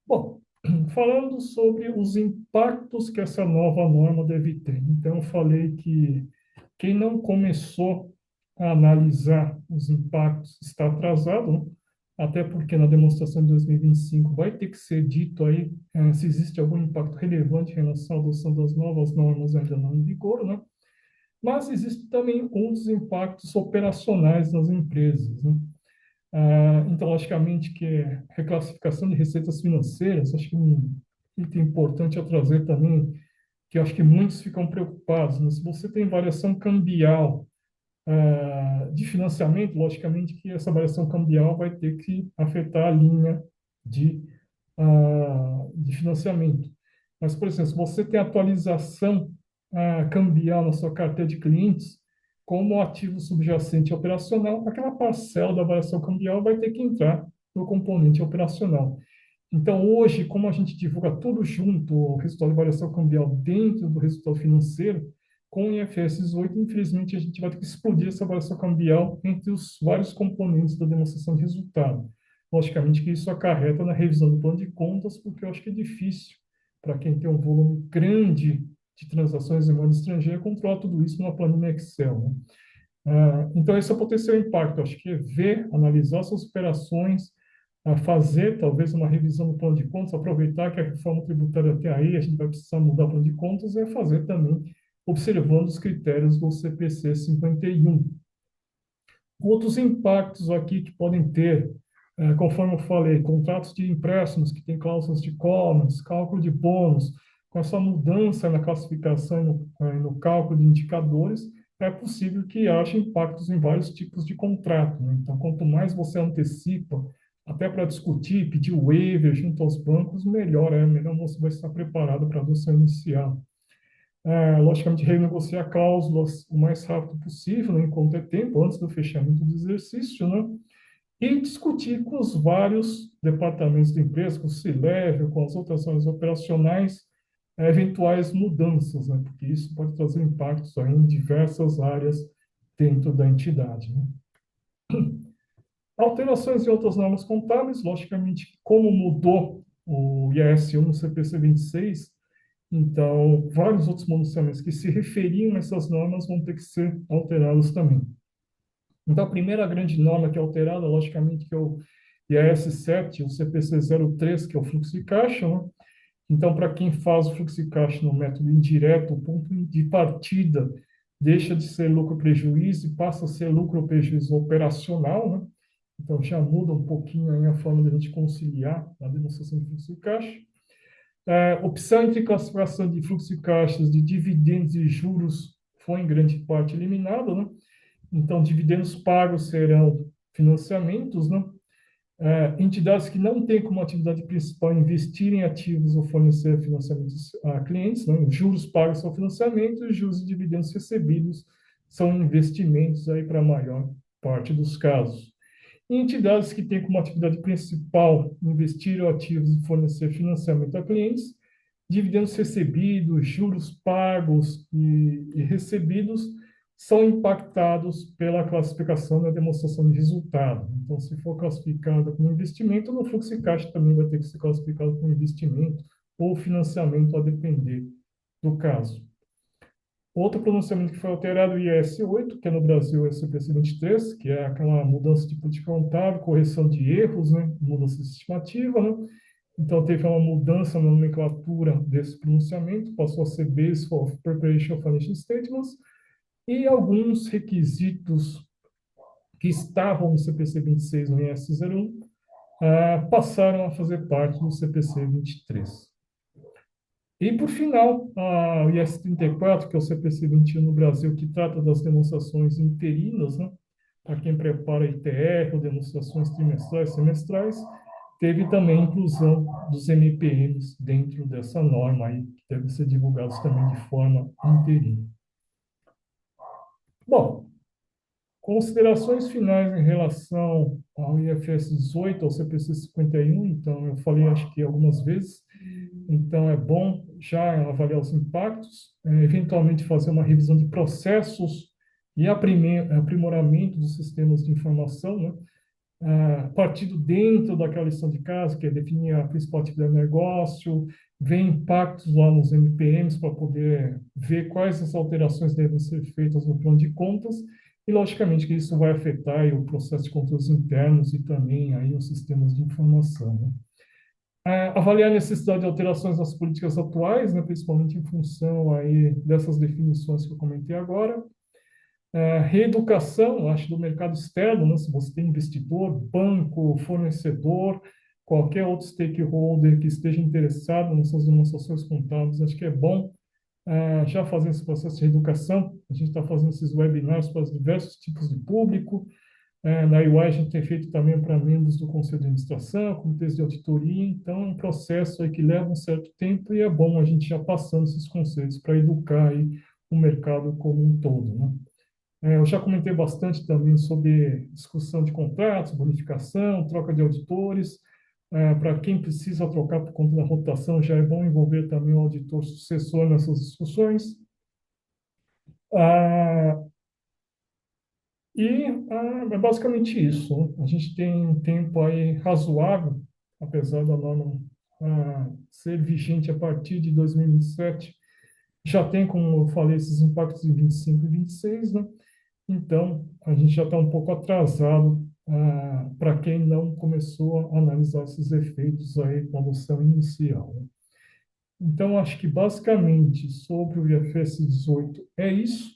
Bom, falando sobre os impactos que essa nova norma deve ter. Então, eu falei que quem não começou a analisar os impactos está atrasado, né? Até porque na demonstração de 2025 vai ter que ser dito aí se existe algum impacto relevante em relação à adoção das novas normas ainda não em vigor, né? Mas existe também um dos impactos operacionais nas empresas, né? Então, logicamente, que é reclassificação de receitas financeiras, acho que um item importante a trazer também, que eu acho que muitos ficam preocupados, né? Se você tem variação cambial de financiamento, logicamente que essa variação cambial vai ter que afetar a linha de, de financiamento. Mas, por exemplo, se você tem atualização cambial na sua carteira de clientes, como ativo subjacente operacional, aquela parcela da variação cambial vai ter que entrar no componente operacional. Então, hoje, como a gente divulga tudo junto, o resultado de variação cambial dentro do resultado financeiro, com o IFRS 18, infelizmente, a gente vai ter que explodir essa variação cambial entre os vários componentes da demonstração de resultado. Logicamente que isso acarreta na revisão do plano de contas, porque eu acho que é difícil para quem tem um volume grande de transações em moeda estrangeira controlar tudo isso numa planilha Excel, né? Então, esse é o potencial impacto. Eu acho que é ver, analisar essas operações, fazer talvez uma revisão do plano de contas, aproveitar que a reforma tributária até aí, a gente vai precisar mudar o plano de contas, e fazer também observando os critérios do CPC 51. Outros impactos aqui que podem ter, conforme eu falei, contratos de empréstimos que têm cláusulas de covenants, cálculo de bônus, com essa mudança na classificação e no cálculo de indicadores, é possível que haja impactos em vários tipos de contrato, né? Então, quanto mais você antecipa, até para discutir, pedir waiver junto aos bancos, melhor você vai estar preparado para a adoção inicial. Logicamente, renegociar cláusulas o mais rápido possível, né, enquanto é tempo, antes do fechamento do exercício, né? E discutir com os vários departamentos da empresa, com o C-Level, com as outras áreas operacionais, eventuais mudanças, né? Porque isso pode trazer impactos aí em diversas áreas dentro da entidade, né? Alterações em outras normas contábeis, logicamente, como mudou o IAS 1 no CPC 26, então, vários outros pronunciamentos que se referiam a essas normas vão ter que ser alterados também. Então, a primeira grande norma que é alterada, logicamente, que é o IAS 7, o CPC 03, que é o fluxo de caixa, né? Então, para quem faz o fluxo de caixa no método indireto, o ponto de partida deixa de ser lucro-prejuízo e passa a ser lucro-prejuízo operacional, né? Então, já muda um pouquinho aí a forma de a gente conciliar a demonstração de fluxo de caixa. Opção entre classificação de fluxo de caixas de dividendos e juros foi em grande parte eliminada, né? Então, dividendos pagos serão financiamentos, né? Entidades que não têm como atividade principal investir em ativos ou fornecer financiamentos a clientes, né? Os juros pagos são financiamentos, os juros e dividendos recebidos são investimentos aí para a maior parte dos casos. E entidades que têm como atividade principal investir em ativos e fornecer financiamento a clientes, dividendos recebidos, juros pagos e recebidos são impactados pela classificação da demonstração de resultado. Então, se for classificado como investimento, no fluxo de caixa também vai ter que ser classificado como investimento ou financiamento, a depender do caso. Outro pronunciamento que foi alterado, o IS 8, que é no Brasil é o CPC 23, que é aquela mudança de política contábil, correção de erros, né, mudança de estimativa, né? Então, teve uma mudança na nomenclatura desse pronunciamento, passou a ser Base for Preparation of Financial Statements, e alguns requisitos que estavam no CPC 26 no IS 01 passaram a fazer parte do CPC 23. E, por final, o IS 34, que é o CPC 21 no Brasil, que trata das demonstrações interinas, né, para quem prepara ITR ou demonstrações trimestrais, semestrais, teve também a inclusão dos MPMs dentro dessa norma aí, que devem ser divulgados também de forma interina. Bom, considerações finais em relação ao IFRS 18, ao CPC 51, então eu falei acho que algumas vezes, então é bom já avaliar os impactos, eventualmente fazer uma revisão de processos e aprimoramento dos sistemas de informação, né? Partindo dentro daquela lição de casa, que é definir a principal atividade do negócio, ver impactos lá nos MPMs para poder ver quais as alterações devem ser feitas no plano de contas, e logicamente que isso vai afetar aí, o processo de controles internos e também aí os sistemas de informação, né? Avaliar a necessidade de alterações nas políticas atuais, né, principalmente em função aí dessas definições que eu comentei agora. Reeducação, acho, do mercado externo, né? Se você tem investidor, banco, fornecedor, qualquer outro stakeholder que esteja interessado nessas demonstrações contábeis, acho que é bom já fazer esse processo de reeducação. A gente está fazendo esses webinars para os diversos tipos de público. Na UI a gente tem feito também para membros do Conselho de Administração, comitês de auditoria, então é um processo aí que leva um certo tempo e é bom a gente já passando esses conceitos para educar aí o mercado como um todo, né? Eu já comentei bastante também sobre discussão de contratos, bonificação, troca de auditores. Para quem precisa trocar por conta da rotação, já é bom envolver também o auditor sucessor nessas discussões. Ah, é basicamente isso, né? A gente tem um tempo aí razoável, apesar da norma ser vigente a partir de 2027. Já tem, como eu falei, esses impactos em 25 e 26, né? Então, a gente já está um pouco atrasado para quem não começou a analisar esses efeitos aí com a noção inicial, né? Então, acho que basicamente sobre o IFRS 18 é isso,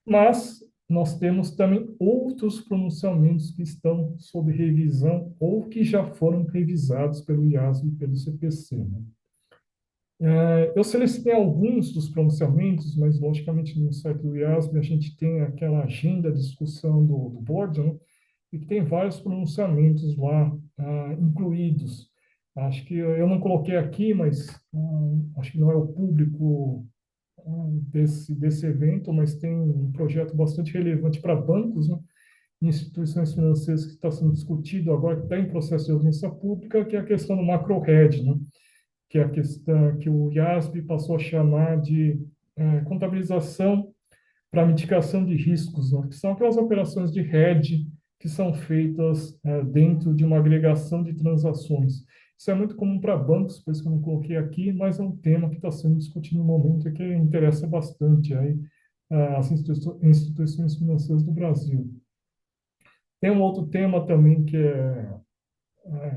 mas nós temos também outros pronunciamentos que estão sob revisão ou que já foram revisados pelo IASB e pelo CPC, né? Eu selecionei alguns dos pronunciamentos, mas, logicamente, no site do IASB a gente tem aquela agenda de discussão do board, né? E que tem vários pronunciamentos lá incluídos. Acho que eu não coloquei aqui, mas acho que não é o público desse evento, mas tem um projeto bastante relevante para bancos, né? Instituições financeiras que está sendo discutido agora, que está em processo de audiência pública, que é a questão do macro-hedge, né? Que é a questão que o IASB passou a chamar de contabilização para mitigação de riscos, né? Que são aquelas operações de hedge que são feitas dentro de uma agregação de transações. Isso é muito comum para bancos, por isso que eu não coloquei aqui, mas é um tema que está sendo discutido no momento e que interessa bastante aí as instituições financeiras do Brasil. Tem um outro tema também que é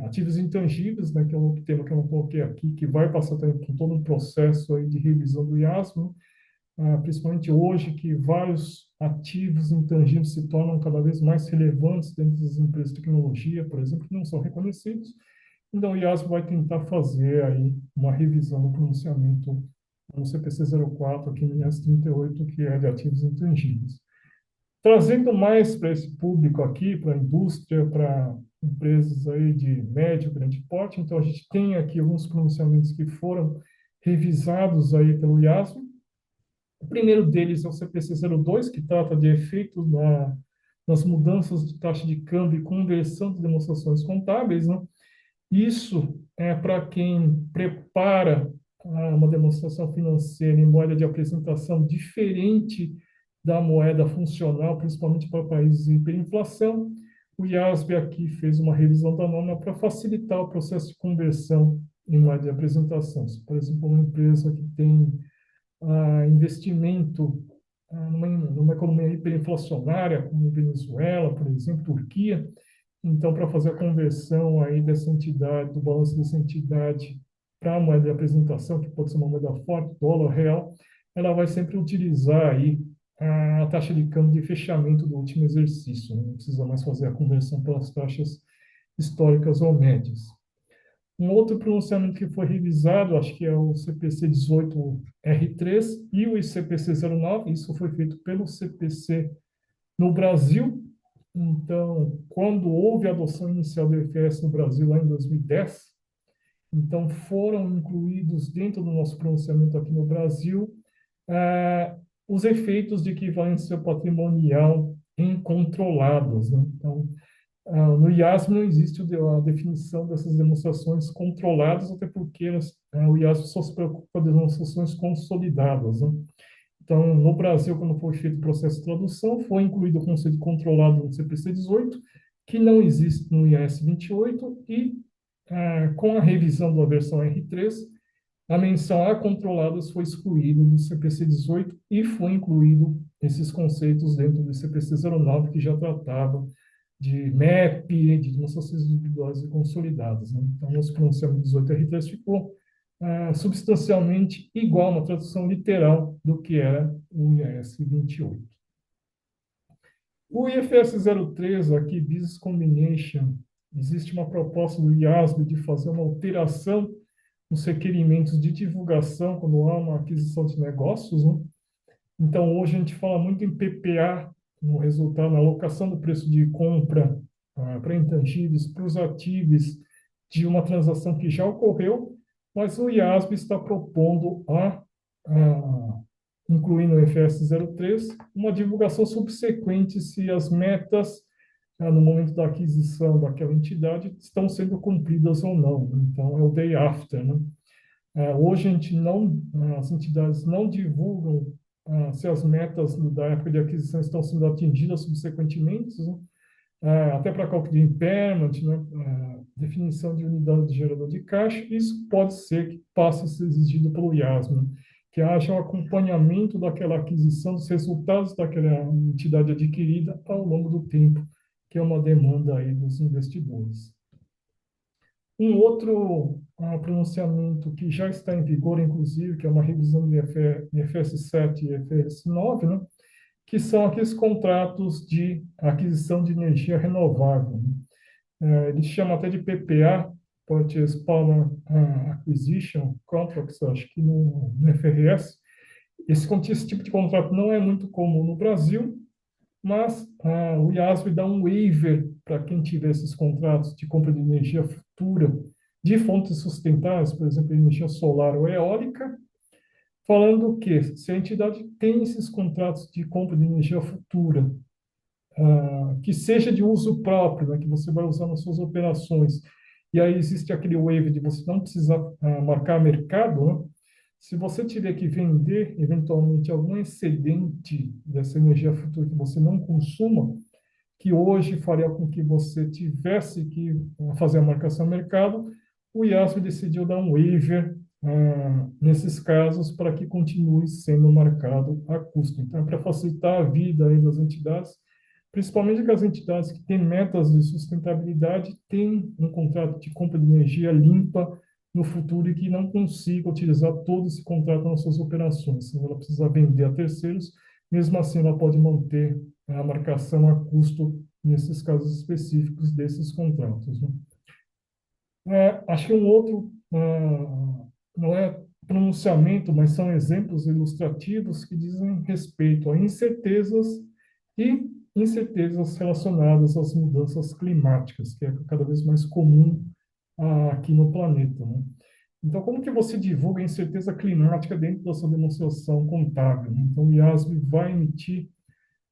ativos intangíveis, né, que é um outro tema que eu não coloquei aqui, que vai passar também por todo um processo aí de revisão do IASB, principalmente hoje, que vários ativos intangíveis se tornam cada vez mais relevantes dentro das empresas de tecnologia, por exemplo, que não são reconhecidos. Então, o IASB vai tentar fazer aí uma revisão do pronunciamento no CPC 04, aqui no IAS 38, que é de ativos intangíveis. Trazendo mais para esse público aqui, para a indústria, para empresas aí de médio, grande porte, então a gente tem aqui alguns pronunciamentos que foram revisados aí pelo IASB. O primeiro deles é o CPC 02, que trata de efeitos nas mudanças de taxa de câmbio e conversão de demonstrações contábeis, né? Isso é para quem prepara uma demonstração financeira em moeda de apresentação diferente da moeda funcional, principalmente para países em hiperinflação. O IASB aqui fez uma revisão da norma para facilitar o processo de conversão em moeda de apresentação. Se, por exemplo, uma empresa que tem investimento numa economia hiperinflacionária, como Venezuela, por exemplo, Turquia, então, para fazer a conversão aí dessa entidade, do balanço dessa entidade para a moeda de apresentação, que pode ser uma moeda forte, dólar, real, ela vai sempre utilizar aí a taxa de câmbio de fechamento do último exercício, né? Não precisa mais fazer a conversão pelas taxas históricas ou médias. Um outro pronunciamento que foi revisado, acho que é o CPC 18R3 e o ICPC 09, isso foi feito pelo CPC no Brasil. Então, quando houve a adoção inicial do IFRS no Brasil, lá em 2010, então foram incluídos dentro do nosso pronunciamento aqui no Brasil os efeitos de equivalência patrimonial incontrolados, né? Então, no IASB não existe a definição dessas demonstrações controladas, até porque o IASB só se preocupa com as demonstrações consolidadas, né? Então, no Brasil, quando foi feito o processo de tradução, foi incluído o conceito controlado no CPC 18, que não existe no IAS 28, e com a revisão da versão R3, a menção a controladas foi excluída do CPC 18 e foi incluído esses conceitos dentro do CPC 09, que já tratava de MEP, de demonstrações individuais e consolidadas, né? Então, nosso pronunciamento 18R3 ficou substancialmente igual, uma tradução literal do que era o IAS 28. O IFS 03, aqui, Business Combination, existe uma proposta do IASB de fazer uma alteração nos requerimentos de divulgação quando há uma aquisição de negócios, né? Então, hoje a gente fala muito em PPA, no resultado, na alocação do preço de compra para intangíveis, para os ativos de uma transação que já ocorreu, mas o IASB está propondo incluir no IFRS 03, uma divulgação subsequente se as metas, no momento da aquisição daquela entidade, estão sendo cumpridas ou não. Então, é o day after, né? Hoje a gente não, as entidades não divulgam se as metas da época de aquisição estão sendo atingidas subsequentemente, né? Até para cálculo de impairment, né? Definição de unidade de gerador de caixa, isso pode ser que passe a ser exigido pelo IASB, né? Que haja um acompanhamento daquela aquisição, dos resultados daquela entidade adquirida ao longo do tempo, que é uma demanda aí dos investidores. Um outro pronunciamento que já está em vigor, inclusive, que é uma revisão do IFRS 7 e IFRS 9, né? Que são aqueles contratos de aquisição de energia renovável, né? Eles chamam até de PPA, Purchase Power Acquisition Contracts, acho que no FRS. Esse tipo de contrato não é muito comum no Brasil, mas o IASB dá um waiver para quem tiver esses contratos de compra de energia futura de fontes sustentáveis, por exemplo, energia solar ou eólica, falando que se a entidade tem esses contratos de compra de energia futura, que seja de uso próprio, né, que você vai usar nas suas operações, e aí existe aquele waiver de você não precisar marcar mercado, né? Se você tiver que vender, eventualmente, algum excedente dessa energia futura que você não consuma, que hoje faria com que você tivesse que fazer a marcação mercado, o IASB decidiu dar um waiver nesses casos para que continue sendo marcado a custo. Então, é para facilitar a vida aí das entidades, principalmente aquelas entidades que têm metas de sustentabilidade, têm um contrato de compra de energia limpa no futuro e que não consiga utilizar todo esse contrato nas suas operações. Se ela precisar vender a terceiros, mesmo assim ela pode manter a marcação a custo nesses casos específicos desses contratos, né? Acho que um outro, não é pronunciamento, mas são exemplos ilustrativos que dizem respeito a incertezas e incertezas relacionadas às mudanças climáticas, que é cada vez mais comum aqui no planeta, né? Então, como que você divulga a incerteza climática dentro da sua demonstração contábil, né? Então, o IASB vai emitir,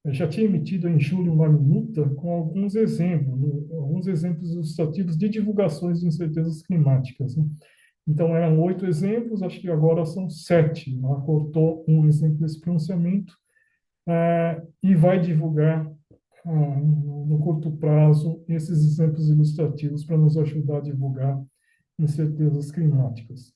já tinha emitido em julho uma minuta com alguns exemplos, né? Alguns exemplos ilustrativos de divulgações de incertezas climáticas, né? Então, eram 8 exemplos, acho que agora são 7. Ela cortou um exemplo desse pronunciamento e vai divulgar no curto prazo esses exemplos ilustrativos para nos ajudar a divulgar incertezas climáticas.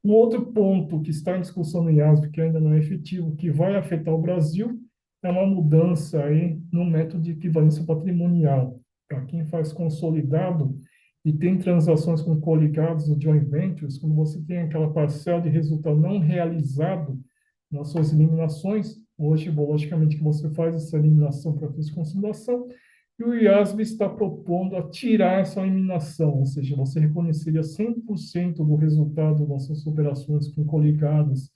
Um outro ponto que está em discussão no IASB, que ainda não é efetivo, que vai afetar o Brasil, é uma mudança aí no método de equivalência patrimonial. Para quem faz consolidado e tem transações com coligados ou joint ventures, quando você tem aquela parcela de resultado não realizado nas suas eliminações, hoje, logicamente, que você faz essa eliminação para fins de consolidação, e o IASB está propondo a tirar essa eliminação, ou seja, você reconheceria 100% do resultado das suas operações com coligados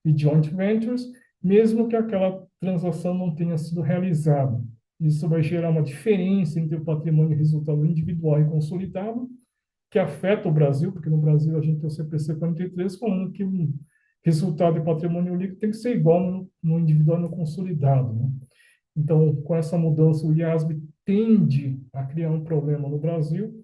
e joint ventures, mesmo que aquela transação não tenha sido realizada. Isso vai gerar uma diferença entre o patrimônio e resultado individual e consolidado, que afeta o Brasil, porque no Brasil a gente tem o CPC 43 falando que o resultado de patrimônio líquido tem que ser igual no individual e no consolidado, né? Então, com essa mudança, o IASB tende a criar um problema no Brasil.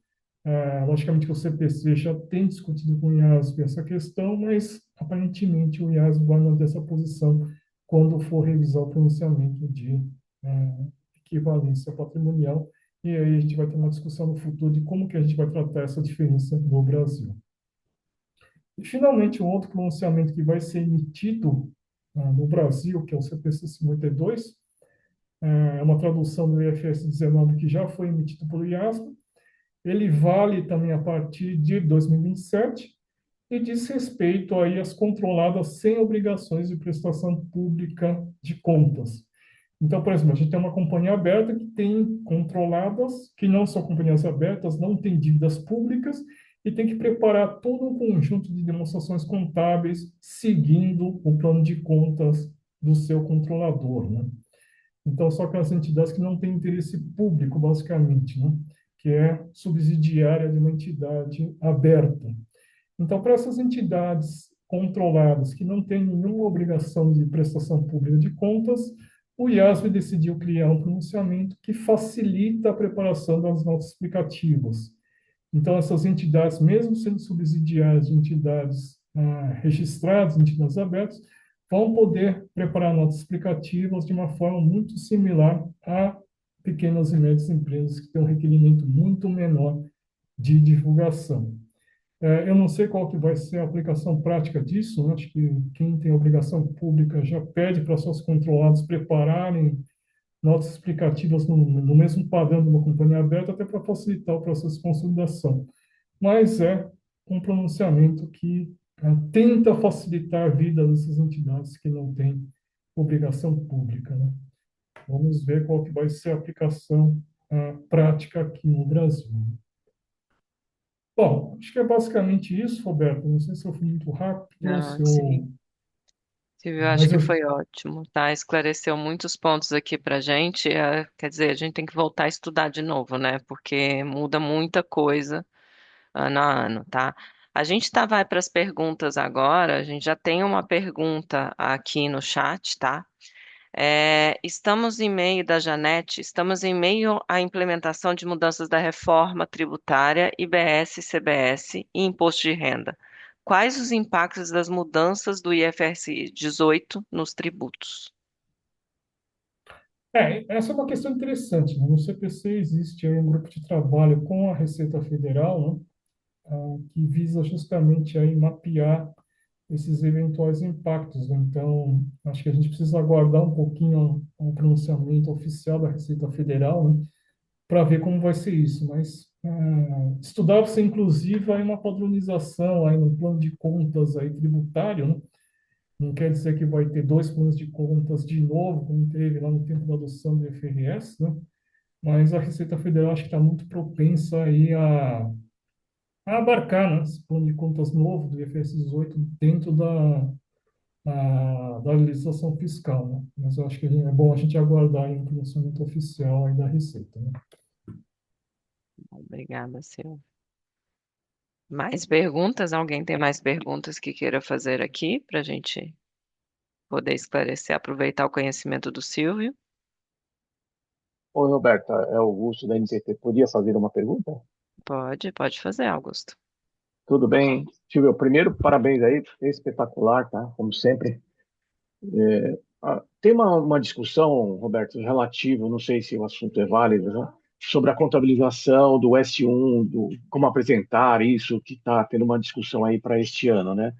Logicamente que o CPC já tem discutido com o IASB essa questão, mas aparentemente o IASB vai manter essa posição quando for revisar o pronunciamento de equivalência patrimonial. E aí a gente vai ter uma discussão no futuro de como que a gente vai tratar essa diferença no Brasil. E, finalmente, um outro pronunciamento que vai ser emitido no Brasil, que é o CPC 52, é uma tradução do IFRS 19 que já foi emitido pelo IASB. Ele vale também a partir de 2027 e diz respeito aí às controladas sem obrigações de prestação pública de contas. Então, por exemplo, a gente tem uma companhia aberta que tem controladas, que não são companhias abertas, não tem dívidas públicas e tem que preparar todo um conjunto de demonstrações contábeis seguindo o plano de contas do seu controlador, né? Então, só aquelas entidades que não têm interesse público, basicamente, né? Que é subsidiária de uma entidade aberta. Então, para essas entidades controladas que não têm nenhuma obrigação de prestação pública de contas, o IASB decidiu criar um pronunciamento que facilita a preparação das notas explicativas. Então, essas entidades, mesmo sendo subsidiárias de entidades registradas, entidades abertas, vão poder preparar notas explicativas de uma forma muito similar a pequenas e médias empresas que têm um requerimento muito menor de divulgação. Eu não sei qual que vai ser a aplicação prática disso, né? Acho que quem tem obrigação pública já pede para seus controlados prepararem notas explicativas no mesmo padrão de uma companhia aberta, até para facilitar o processo de consolidação. Mas é um pronunciamento que tenta facilitar a vida dessas entidades que não têm obrigação pública, né? Vamos ver qual que vai ser a aplicação prática aqui no Brasil. Bom, acho que é basicamente isso, Roberto. Não sei se eu fui muito rápido, Ah, se sim. eu... Silvio, eu acho Mas que eu... foi ótimo, tá? Esclareceu muitos pontos aqui pra gente. Quer dizer, a gente tem que voltar a estudar de novo, né? Porque muda muita coisa ano a ano, tá? A gente vai para as perguntas agora. A gente já tem uma pergunta aqui no chat, tá? Estamos em meio da Janete, estamos em meio à implementação de mudanças da reforma tributária, IBS, CBS e imposto de renda. Quais os impactos das mudanças do IFRS 18 nos tributos? Essa é uma questão interessante, né? No CPC existe aí um grupo de trabalho com a Receita Federal, né? Que visa justamente aí mapear esses eventuais impactos, né? Então, acho que a gente precisa aguardar um pouquinho o pronunciamento oficial da Receita Federal, né? Para ver como vai ser isso. Mas estudava-se, inclusive, aí uma padronização aí no plano de contas aí tributário, né? Não quer dizer que vai ter dois planos de contas de novo, como teve lá no tempo da adoção do IFRS, né? Mas a Receita Federal acho que está muito propensa aí a abarcar, né, esse plano de contas novo do IFRS 18 dentro da legislação fiscal, né? Mas eu acho que é bom a gente aguardar aí o pronunciamento oficial aí da Receita, né? Obrigada, Silvio. Mais perguntas? Alguém tem mais perguntas que queira fazer aqui para a gente poder esclarecer, aproveitar o conhecimento do Silvio? Oi, Roberta, é Augusto da NTT. Podia fazer uma pergunta? Pode fazer, Augusto. Tudo bem? Silvio, primeiro, parabéns aí, espetacular, tá? Como sempre. Tem uma discussão, Roberto, relativo, não sei se o assunto é válido, né? Sobre a contabilização do S1, como apresentar isso, que está tendo uma discussão aí para este ano, né?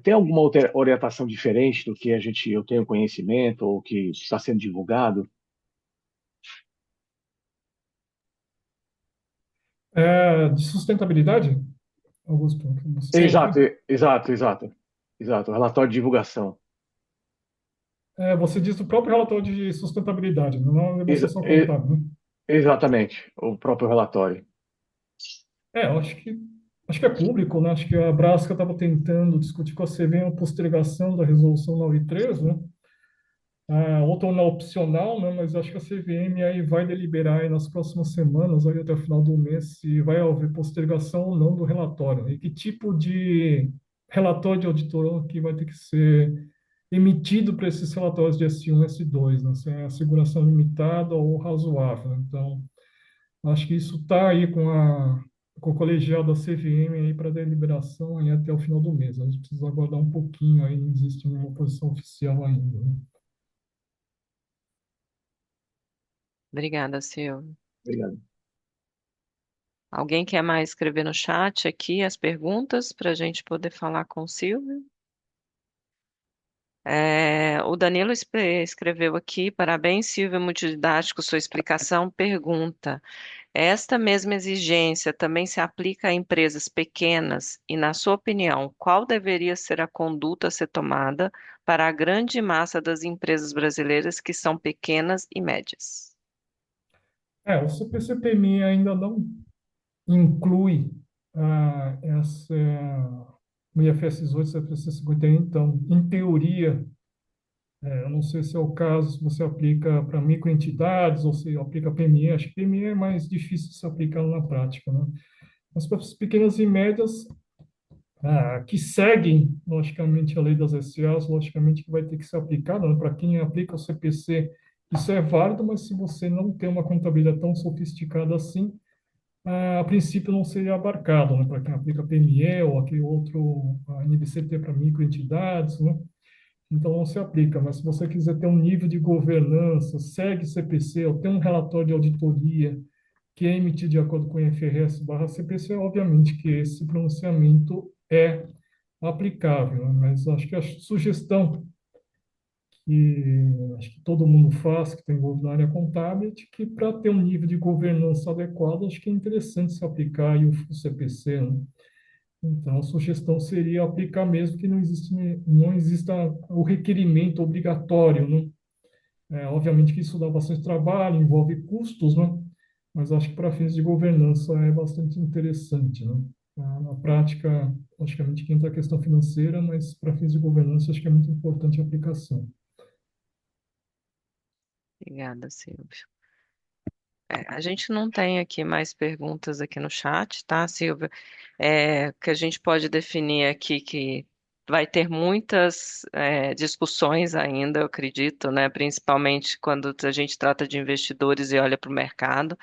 Tem alguma orientação diferente do que eu tenho conhecimento ou que está sendo divulgado? De sustentabilidade, Augusto, você se Exato, refere? exato, exato. Exato, relatório de divulgação. Você diz o próprio relatório de sustentabilidade, não é uma Exa- demonstração e- contábil, né? Exatamente, o próprio relatório. Eu acho que é público, né? Acho que a Brasca estava tentando discutir com a CVM a postergação da resolução 93, né? Ou tornar opcional, né? Mas acho que a CVM aí vai deliberar aí nas próximas semanas, aí até o final do mês, se vai haver postergação ou não do relatório, né? E que tipo de relatório de auditor que vai ter que ser emitido para esses relatórios de S1 e S2, né? Se é a segurança limitada ou razoável, né? Então, acho que isso está aí com o colegial da CVM aí para deliberação aí até o final do mês. A gente precisa aguardar um pouquinho aí, não existe nenhuma posição oficial ainda, né? Obrigada, Silvio. Obrigado. Alguém quer mais escrever no chat aqui as perguntas para a gente poder falar com o Silvio? O Danilo escreveu aqui, parabéns, Silvio, muito didático sua explicação. Pergunta: esta mesma exigência também se aplica a empresas pequenas e, na sua opinião, qual deveria ser a conduta a ser tomada para a grande massa das empresas brasileiras que são pequenas e médias? O CPC-PMI ainda não inclui essa, o IFRS 18 e CPC 51, então, em teoria, eu não sei se é o caso, se você aplica para microentidades ou se aplica PME, acho que PME é mais difícil de se aplicar na prática, né? Mas para as pequenas e médias, que seguem, logicamente, a lei das SAs, logicamente que vai ter que ser aplicada, né? Para quem aplica o CPC, isso é válido, mas se você não tem uma contabilidade tão sofisticada assim, a princípio não seria abarcado, né? Para quem aplica PME ou aquele outro, a NBCT para microentidades, né? Então não se aplica, mas se você quiser ter um nível de governança, segue CPC, ou tem um relatório de auditoria que é emitido de acordo com o IFRS/CPC, obviamente que esse pronunciamento é aplicável, né? Mas acho que a sugestão que acho que todo mundo faz, que tem envolvido na área contábil, é de que para ter um nível de governança adequado, acho que é interessante se aplicar aí o CPC, né? Então, a sugestão seria aplicar mesmo que não exista o requerimento obrigatório, né? Obviamente que isso dá bastante trabalho, envolve custos, né? Mas acho que para fins de governança é bastante interessante, né? Na prática, logicamente que entra a questão financeira, mas para fins de governança acho que é muito importante a aplicação. Obrigada, Silvio. A gente não tem aqui mais perguntas aqui no chat, tá, Silvia? Que a gente pode definir aqui que vai ter muitas discussões ainda, eu acredito, né? Principalmente quando a gente trata de investidores e olha para o mercado.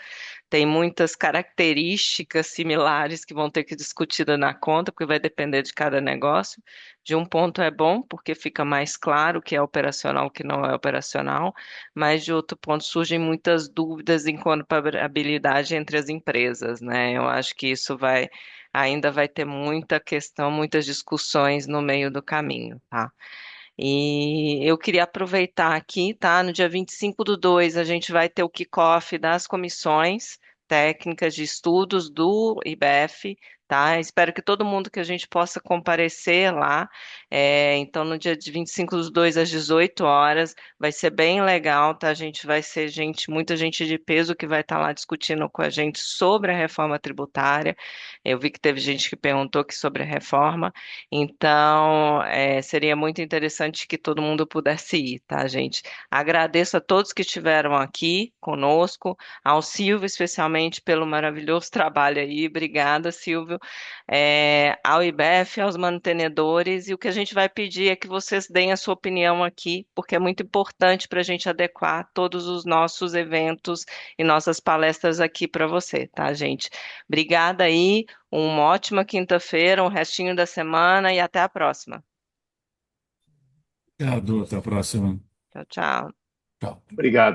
Tem muitas características similares que vão ter que discutir na conta, porque vai depender de cada negócio. De um ponto é bom, porque fica mais claro o que é operacional, o que não é operacional, mas de outro ponto surgem muitas dúvidas em comparabilidade entre as empresas, né? Eu acho que ainda vai ter muita questão, muitas discussões no meio do caminho, tá? E eu queria aproveitar aqui, tá? No dia 25/2, a gente vai ter o kickoff das comissões técnicas de estudos do IBEF, tá? Espero que todo mundo que a gente possa comparecer lá. Então, no dia de 25/2 às 18 horas, vai ser bem legal, tá? A gente vai ser muita gente de peso que vai estar lá discutindo com a gente sobre a reforma tributária. Eu vi que teve gente que perguntou aqui sobre a reforma, então seria muito interessante que todo mundo pudesse ir, tá, gente? Agradeço a todos que estiveram aqui conosco, ao Silvio especialmente pelo maravilhoso trabalho aí. Obrigada, Silvio. Ao IBEF, aos mantenedores, e o que a gente vai pedir é que vocês deem a sua opinião aqui, porque é muito importante para a gente adequar todos os nossos eventos e nossas palestras aqui para você, tá, gente? Obrigada aí, uma ótima quinta-feira, um restinho da semana e até a próxima. Obrigado, até a próxima. Tchau, tchau. Tchau. Obrigado.